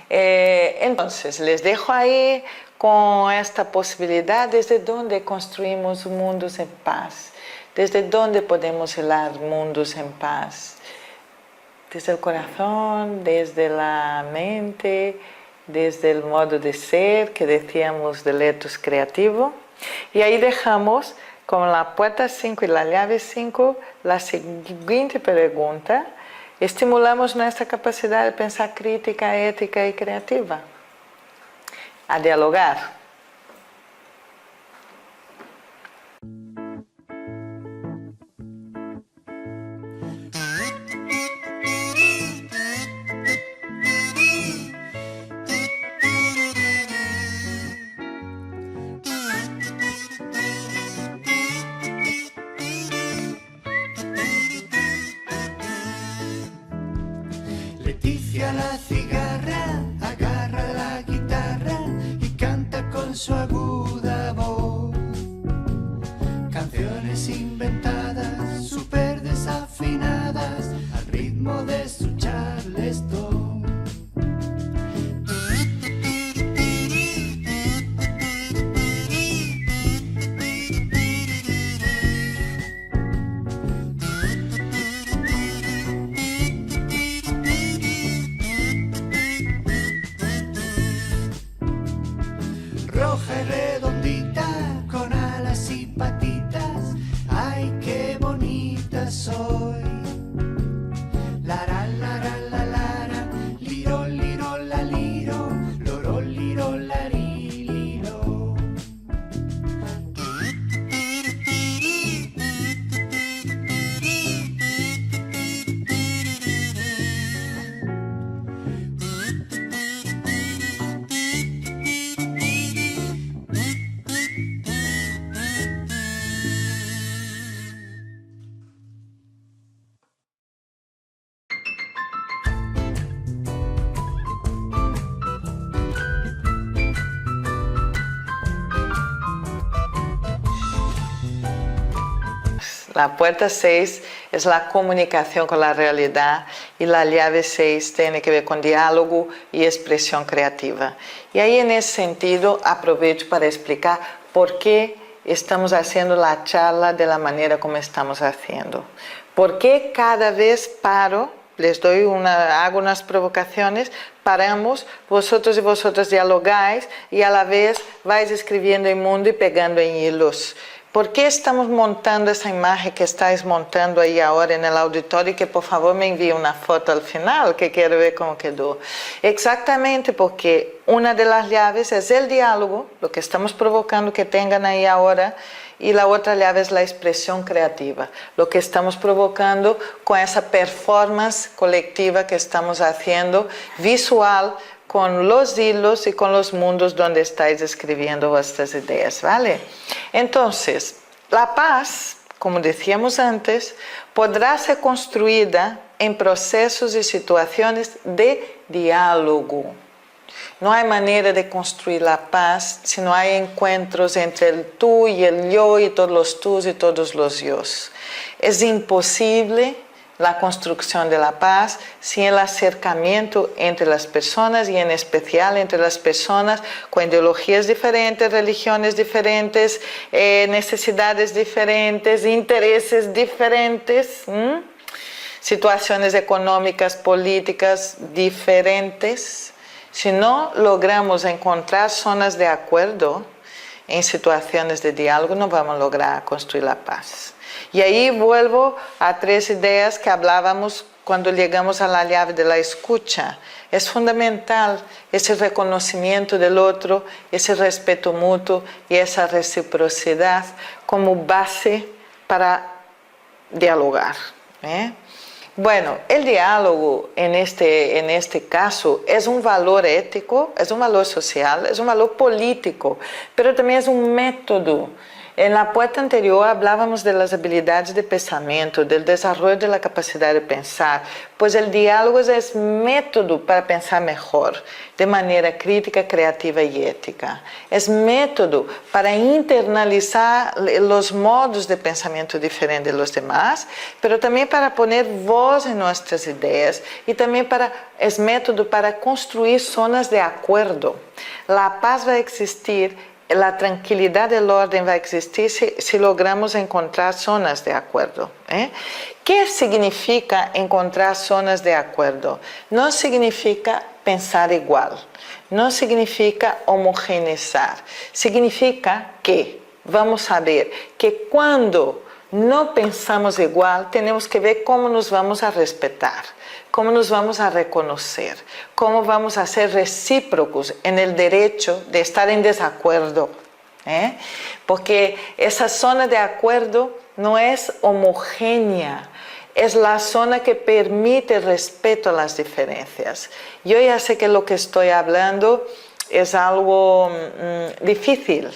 Entonces, les dejo ahí con esta posibilidad, desde donde construimos mundos en paz, desde donde podemos hilar mundos en paz, desde el corazón, desde la mente, desde el modo de ser que decíamos del ethos creativo. Y ahí dejamos con la puerta 5 y la llave 5 la siguiente pregunta: ¿estimulamos nuestra capacidad de pensar crítica, ética y creativa? A dialogar. Leticia la cigarra agarra la guitarra y canta con su aguda voz canciones inventadas, súper desarrolladas La puerta 6 es la comunicación con la realidad y la llave 6 tiene que ver con diálogo y expresión creativa. Y ahí en ese sentido aprovecho para explicar por qué estamos haciendo la charla de la manera como estamos haciendo. ¿Por qué cada vez paro? Les doy hago unas provocaciones, paramos, vosotros y vosotras dialogáis y a la vez vais escribiendo en mundo y pegando en hilos. ¿Por qué estamos montando esa imagen que estáis montando ahí ahora en el auditorio? Y que por favor me envíe una foto al final, que quiero ver cómo quedó. Exactamente porque una de las llaves es el diálogo, lo que estamos provocando que tengan ahí ahora, y la otra llave es la expresión creativa, lo que estamos provocando con esa performance colectiva que estamos haciendo, visual, con los hilos y con los mundos donde estáis escribiendo vuestras ideas, ¿vale? Entonces, la paz, como decíamos antes, podrá ser construida en procesos y situaciones de diálogo. No hay manera de construir la paz si no hay encuentros entre el tú y el yo y todos los tus y todos los yos. Es imposible la construcción de la paz sin el acercamiento entre las personas y en especial entre las personas con ideologías diferentes, religiones diferentes, necesidades diferentes, intereses diferentes, situaciones económicas, políticas diferentes. Si no logramos encontrar zonas de acuerdo en situaciones de diálogo, no vamos a lograr construir la paz. Y ahí vuelvo a 3 ideas que hablábamos cuando llegamos a la llave de la escucha. Es fundamental ese reconocimiento del otro, ese respeto mutuo y esa reciprocidad como base para dialogar, ¿eh? Bueno, el diálogo en este caso es un valor ético, es un valor social, es un valor político, pero también es un método. En la puerta anterior hablábamos de las habilidades de pensamiento, del desarrollo de la capacidad de pensar, pues el diálogo es método para pensar mejor, de manera crítica, creativa y ética. Es método para internalizar los modos de pensamiento diferentes de los demás, pero también para poner voz en nuestras ideas y también es método para construir zonas de acuerdo. La paz va a existir, la tranquilidad del orden va a existir si logramos encontrar zonas de acuerdo, ¿eh? ¿Qué significa encontrar zonas de acuerdo? No significa pensar igual, no significa homogeneizar, significa que vamos a ver que cuando no pensamos igual, tenemos que ver cómo nos vamos a respetar, cómo nos vamos a reconocer, cómo vamos a ser recíprocos en el derecho de estar en desacuerdo, ¿eh? Porque esa zona de acuerdo no es homogénea, es la zona que permite el respeto a las diferencias. Yo ya sé que lo que estoy hablando es algo difícil,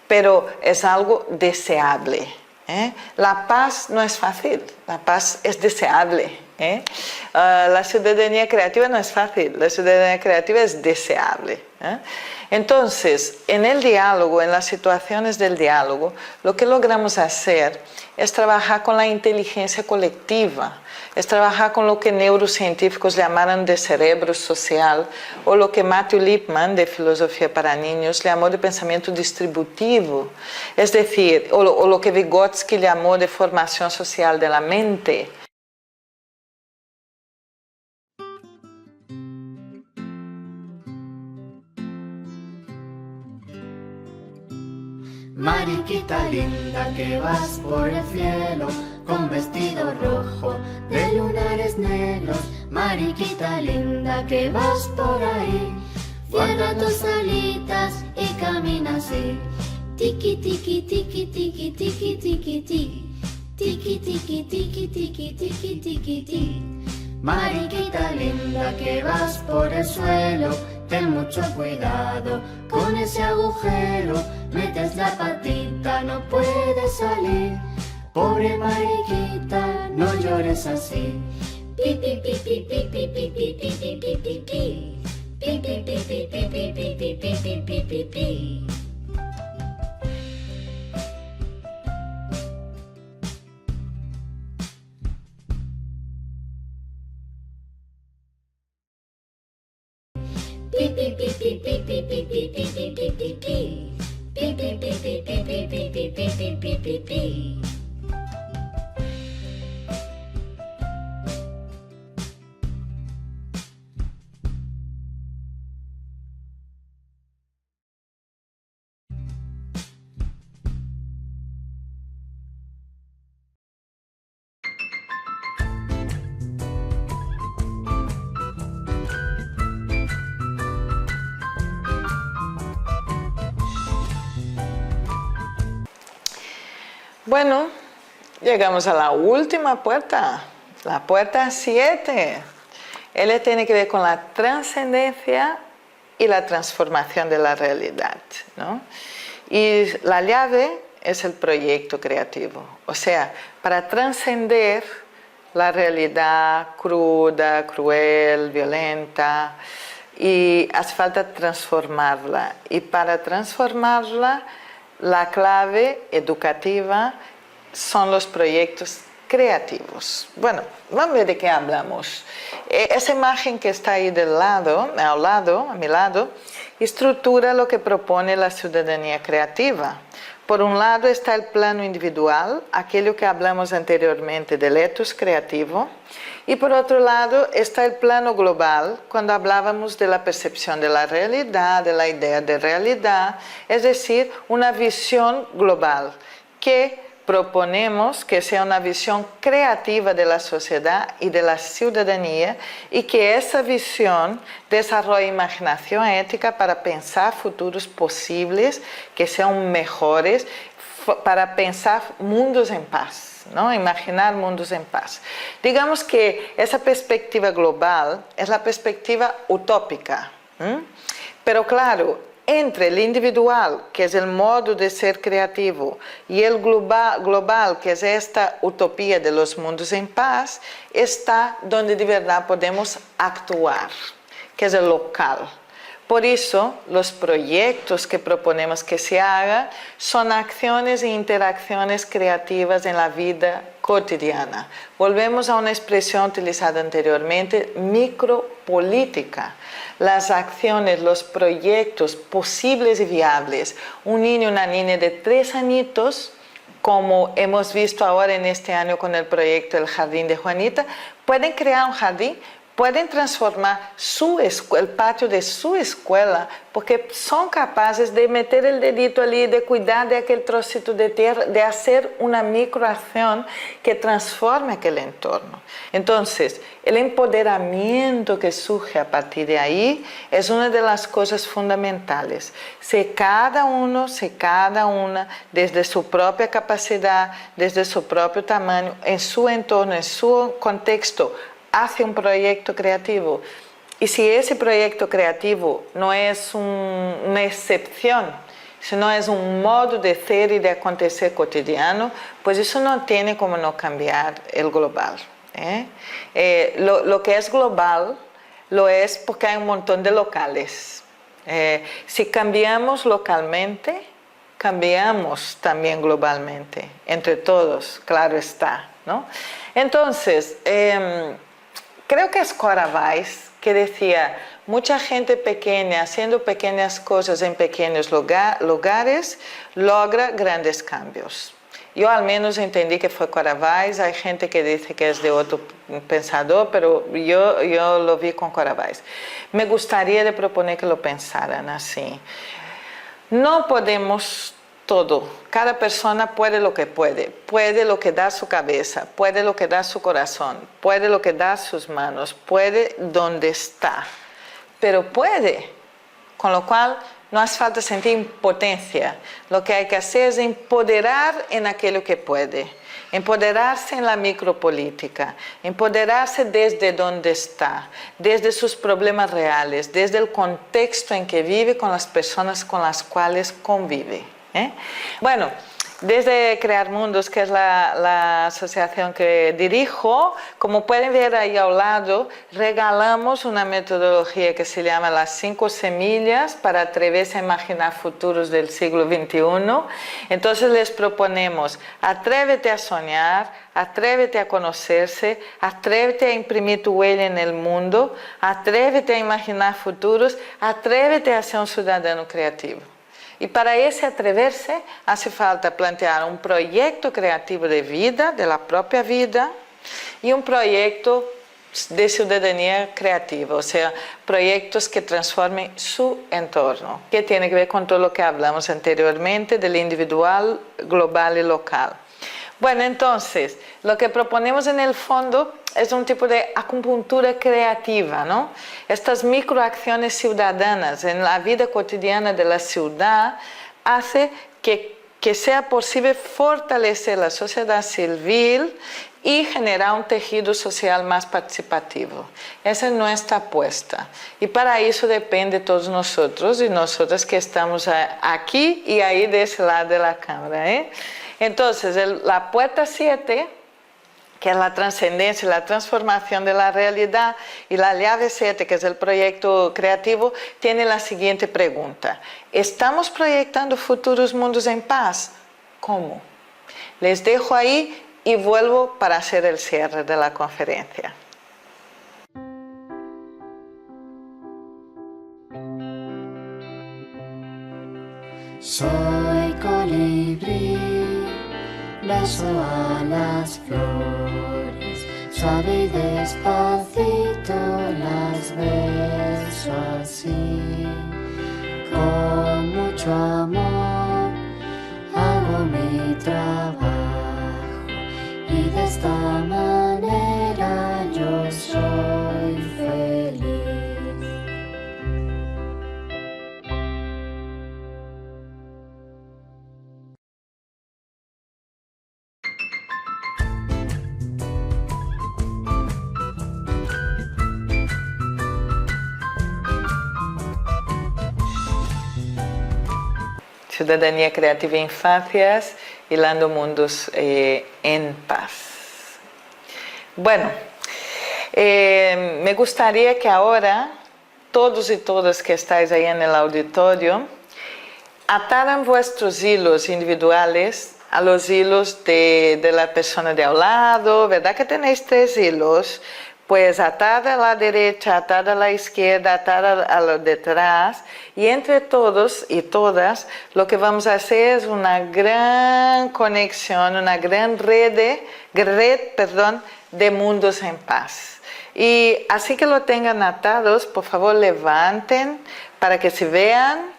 pero es algo deseable, ¿eh? La paz no es fácil, la paz es deseable, ¿eh? La ciudadanía creativa no es fácil, la ciudadanía creativa es deseable, ¿eh? Entonces, en el diálogo, en las situaciones del diálogo, lo que logramos hacer es trabajar con la inteligencia colectiva, es trabajar con lo que neurocientíficos llamaron de cerebro social, o lo que Matthew Lipman, de Filosofía para Niños, llamó de pensamiento distributivo, es decir, o lo que Vygotsky llamó de formación social de la mente. Mariquita linda que vas por el cielo con vestido rojo de lunares negros. Mariquita linda que vas por ahí, cierra tus alitas y camina así. Tiki tiki tiki tiki tiki tiki tiki tiki tiki tiki tiki tiki tiki tiki. Mariquita linda que vas por el suelo, ten mucho cuidado con ese agujero. Metes la patita, no puedes salir. Pobre mariquita, no llores así. Pi pi pi pi pi pi pi pi pi pi pi pi pi. Pi pi pi pi pi pi pi pi pi pi pi pi pi. Pi pi pi pi pi pi pi pi pi pi pi pi pi. Pi pi pi pi pi pi pi pi pi pi pi pi. Bueno, llegamos a la última puerta, la puerta 7. Ella tiene que ver con la trascendencia y la transformación de la realidad, ¿no? Y la llave es el proyecto creativo. O sea, para trascender la realidad cruda, cruel, violenta, y hace falta transformarla. Y para transformarla, la clave educativa son los proyectos creativos. Bueno, vamos a ver de qué hablamos. Esa imagen que está ahí a mi lado, estructura lo que propone la ciudadanía creativa. Por un lado está el plano individual, aquello que hablamos anteriormente del ethos creativo, y por otro lado está el plano global, cuando hablábamos de la percepción de la realidad, de la idea de realidad, es decir, una visión global que proponemos que sea una visión creativa de la sociedad y de la ciudadanía y que esa visión desarrolle imaginación ética para pensar futuros posibles que sean mejores, para pensar mundos en paz, ¿no? Imaginar mundos en paz. Digamos que esa perspectiva global es la perspectiva utópica, pero claro, entre el individual, que es el modo de ser creativo, y el global, que es esta utopía de los mundos en paz, está donde de verdad podemos actuar, que es el local. Por eso, los proyectos que proponemos que se hagan son acciones e interacciones creativas en la vida cotidiana. Volvemos a una expresión utilizada anteriormente, micropolítica. Las acciones, los proyectos posibles y viables. Un niño, una niña de 3 añitos, como hemos visto ahora en este año con el proyecto El Jardín de Juanita, pueden crear un jardín, pueden transformar el patio de su escuela, porque son capaces de meter el dedito allí, de cuidar de aquel trocito de tierra, de hacer una microacción que transforme aquel entorno. Entonces, el empoderamiento que surge a partir de ahí es una de las cosas fundamentales. Si cada uno, cada una, desde su propia capacidad, desde su propio tamaño, en su entorno, en su contexto, hace un proyecto creativo, y si ese proyecto creativo no es una excepción, sino es un modo de ser y de acontecer cotidiano, pues eso no tiene como no cambiar el global. Lo que es global lo es porque hay un montón de locales. Si cambiamos localmente, cambiamos también globalmente, entre todos, claro está, ¿no? Entonces, creo que es Cora Weiss que decía, mucha gente pequeña haciendo pequeñas cosas en pequeños lugares logra grandes cambios. Yo al menos entendí que fue Cora Weiss, hay gente que dice que es de otro pensador, pero yo lo vi con Cora Weiss. Me gustaría de proponer que lo pensaran así. No podemos todo, cada persona puede lo que da su cabeza, puede lo que da su corazón, puede lo que da sus manos, puede donde está, pero puede, con lo cual no hace falta sentir impotencia, lo que hay que hacer es empoderar en aquello que puede, empoderarse en la micropolítica, empoderarse desde donde está, desde sus problemas reales, desde el contexto en que vive con las personas con las cuales convive. Bueno, desde Crear Mundos, que es la asociación que dirijo, como pueden ver ahí a un lado, regalamos una metodología que se llama las 5 semillas para atreverse a imaginar futuros del siglo XXI. Entonces les proponemos, atrévete a soñar, atrévete a conocerse, atrévete a imprimir tu huella en el mundo, atrévete a imaginar futuros, atrévete a ser un ciudadano creativo. Y para ese atreverse hace falta plantear un proyecto creativo de vida, de la propia vida, y un proyecto de ciudadanía creativa, o sea, proyectos que transformen su entorno, que tiene que ver con todo lo que hablamos anteriormente del individual, global y local. Bueno, entonces, lo que proponemos en el fondo es un tipo de acupuntura creativa, ¿no? Estas microacciones ciudadanas en la vida cotidiana de la ciudad hace que sea posible fortalecer la sociedad civil y generar un tejido social más participativo. Esa es nuestra apuesta. Y para eso depende de todos nosotros y nosotras que estamos aquí y ahí de ese lado de la cámara, ¿eh? Entonces, la puerta 7, que es la trascendencia y la transformación de la realidad, y la llave 7, que es el proyecto creativo, tiene la siguiente pregunta. ¿Estamos proyectando futuros mundos en paz? ¿Cómo? Les dejo ahí y vuelvo para hacer el cierre de la conferencia. Soy colibrí, beso a las flores, suave y despacito las beso así. Con mucho amor hago mi trabajo y de esta manera yo soy feliz. Ciudadanía Creativa Infancias, hilando mundos en paz. Bueno, me gustaría que ahora todos y todas que estáis ahí en el auditorio ataran vuestros hilos individuales a los hilos de la persona de al lado, ¿verdad que tenéis 3 hilos? Pues atar a la derecha, atar a la izquierda, atar a lo detrás, y entre todos y todas lo que vamos a hacer es una gran conexión, una gran red de mundos en paz. Y así que lo tengan atados, por favor levanten para que se vean,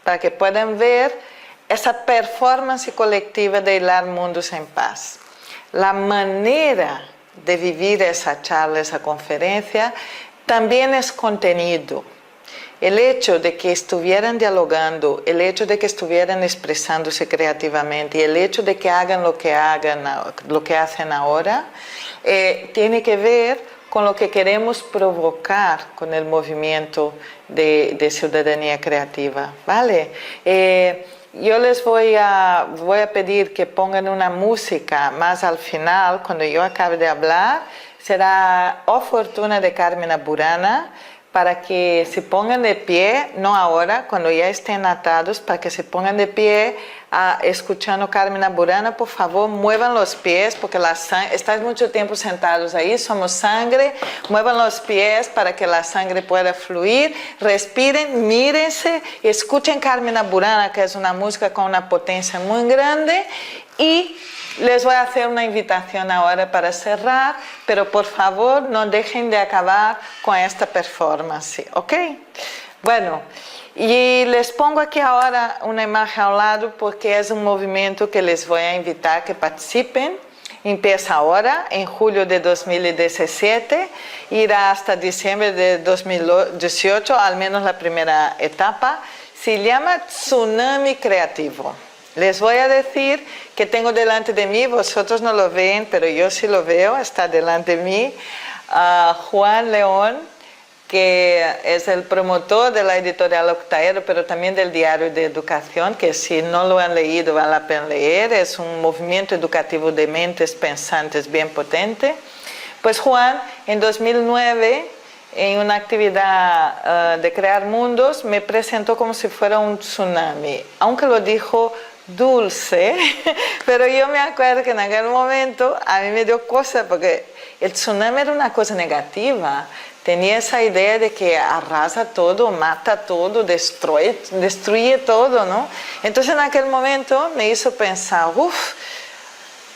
para que puedan ver esa performance colectiva de hilar mundos en paz. La manera de vivir esa charla, esa conferencia, también es contenido. El hecho de que estuvieran dialogando, el hecho de que estuvieran expresándose creativamente y el hecho de que hagan lo que hacen ahora, tiene que ver con lo que queremos provocar con el movimiento de ciudadanía creativa, ¿vale? Yo les voy a pedir que pongan una música más al final, cuando yo acabe de hablar. Será O Fortuna de Carmina Burana, para que se pongan de pie, no ahora, cuando ya estén atados, para que se pongan de pie escuchando Carmina Burana. Por favor, muevan los pies, porque estáis mucho tiempo sentados ahí, somos sangre. Muevan los pies para que la sangre pueda fluir. Respiren, mírense, escuchen Carmina Burana, que es una música con una potencia muy grande. Y les voy a hacer una invitación ahora para cerrar, pero por favor no dejen de acabar con esta performance, ¿ok? Bueno, y les pongo aquí ahora una imagen al lado porque es un movimiento que les voy a invitar a que participen. Empieza ahora, en julio de 2017, irá hasta diciembre de 2018, al menos la primera etapa. Se llama Tsunami Creativo. Les voy a decir que tengo delante de mí, vosotros no lo ven, pero yo sí lo veo, está delante de mí, Juan León, que es el promotor de la editorial Octaedro, pero también del Diario de Educación, que si no lo han leído vale la pena leer, es un movimiento educativo de mentes pensantes bien potente. Pues Juan, en 2009, en una actividad de crear mundos, me presentó como si fuera un tsunami, aunque lo dijo dulce, pero yo me acuerdo que en aquel momento a mí me dio cosa, porque el tsunami era una cosa negativa. Tenía esa idea de que arrasa todo, mata todo, destruye todo, ¿no? Entonces en aquel momento me hizo pensar,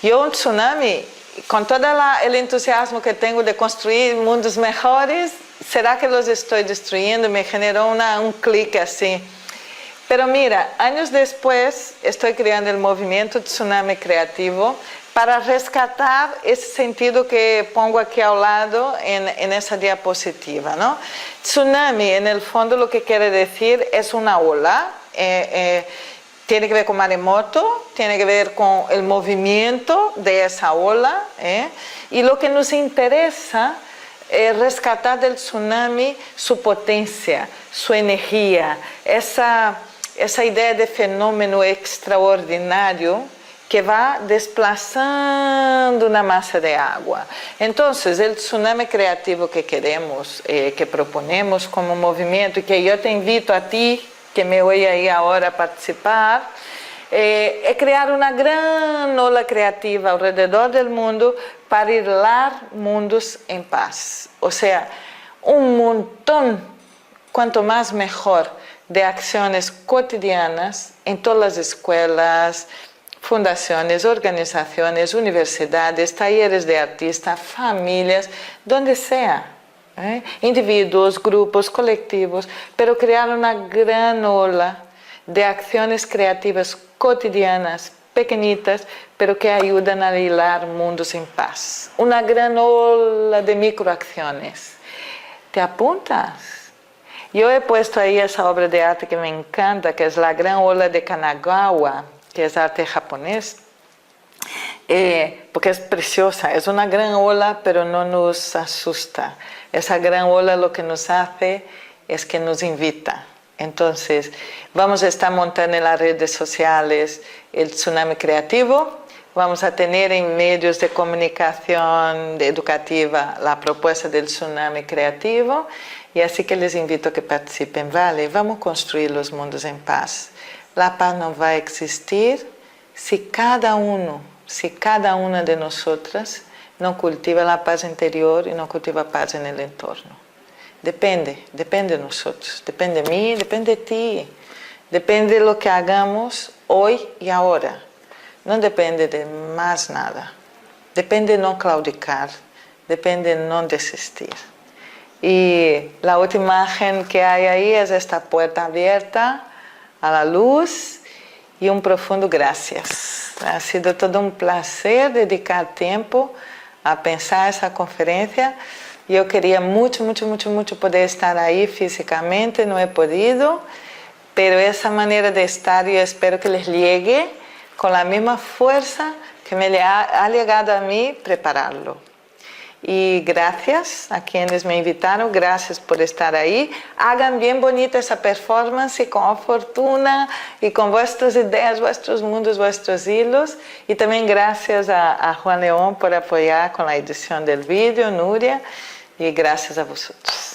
yo un tsunami, con todo el entusiasmo que tengo de construir mundos mejores, ¿será que los estoy destruyendo? Me generó un clic así. Pero mira, años después estoy creando el movimiento Tsunami Creativo para rescatar ese sentido que pongo aquí al lado en esa diapositiva, ¿no? Tsunami, en el fondo, lo que quiere decir es una ola, tiene que ver con maremoto, tiene que ver con el movimiento de esa ola, y lo que nos interesa es rescatar del tsunami su potencia, su energía, esa idea de fenómeno extraordinario que va desplazando una masa de agua. Entonces, el tsunami creativo que queremos, que proponemos como movimiento, y que yo te invito a ti, que me voy ahí ahora a participar, es crear una gran ola creativa alrededor del mundo para hilar mundos en paz. O sea, un montón, cuanto más mejor, de acciones cotidianas en todas las escuelas, fundaciones, organizaciones, universidades, talleres de artistas, familias, donde sea, individuos, grupos, colectivos, pero crear una gran ola de acciones creativas cotidianas, pequeñitas, pero que ayudan a hilar mundos en paz. Una gran ola de microacciones. ¿Te apuntas? Yo he puesto ahí esa obra de arte que me encanta, que es la gran ola de Kanagawa, que es arte japonés, porque es preciosa, es una gran ola, pero no nos asusta. Esa gran ola lo que nos hace es que nos invita. Entonces, vamos a estar montando en las redes sociales el Tsunami Creativo, vamos a tener en medios de comunicación educativa la propuesta del Tsunami Creativo, y así que les invito a que participen. Vale, vamos a construir los mundos en paz. La paz no va a existir si cada una de nosotras no cultiva la paz interior y no cultiva paz en el entorno. Depende de nosotros, depende de mí, depende de ti, depende de lo que hagamos hoy y ahora. No depende de más nada, depende de no claudicar, depende de no desistir. Y la última imagen que hay ahí es esta puerta abierta a la luz y un profundo gracias. Ha sido todo un placer dedicar tiempo a pensar esa conferencia. Yo quería mucho poder estar ahí físicamente, no he podido, pero esa manera de estar yo espero que les llegue con la misma fuerza que me ha llegado a mí prepararlo. Y gracias a quienes me invitaron, gracias por estar ahí. Hagan bien bonita esa performance con fortuna y con vuestras ideas, vuestros mundos, vuestros hilos. Y también gracias a Juan León por apoyar con la edición del vídeo, Nuria, y gracias a vosotros.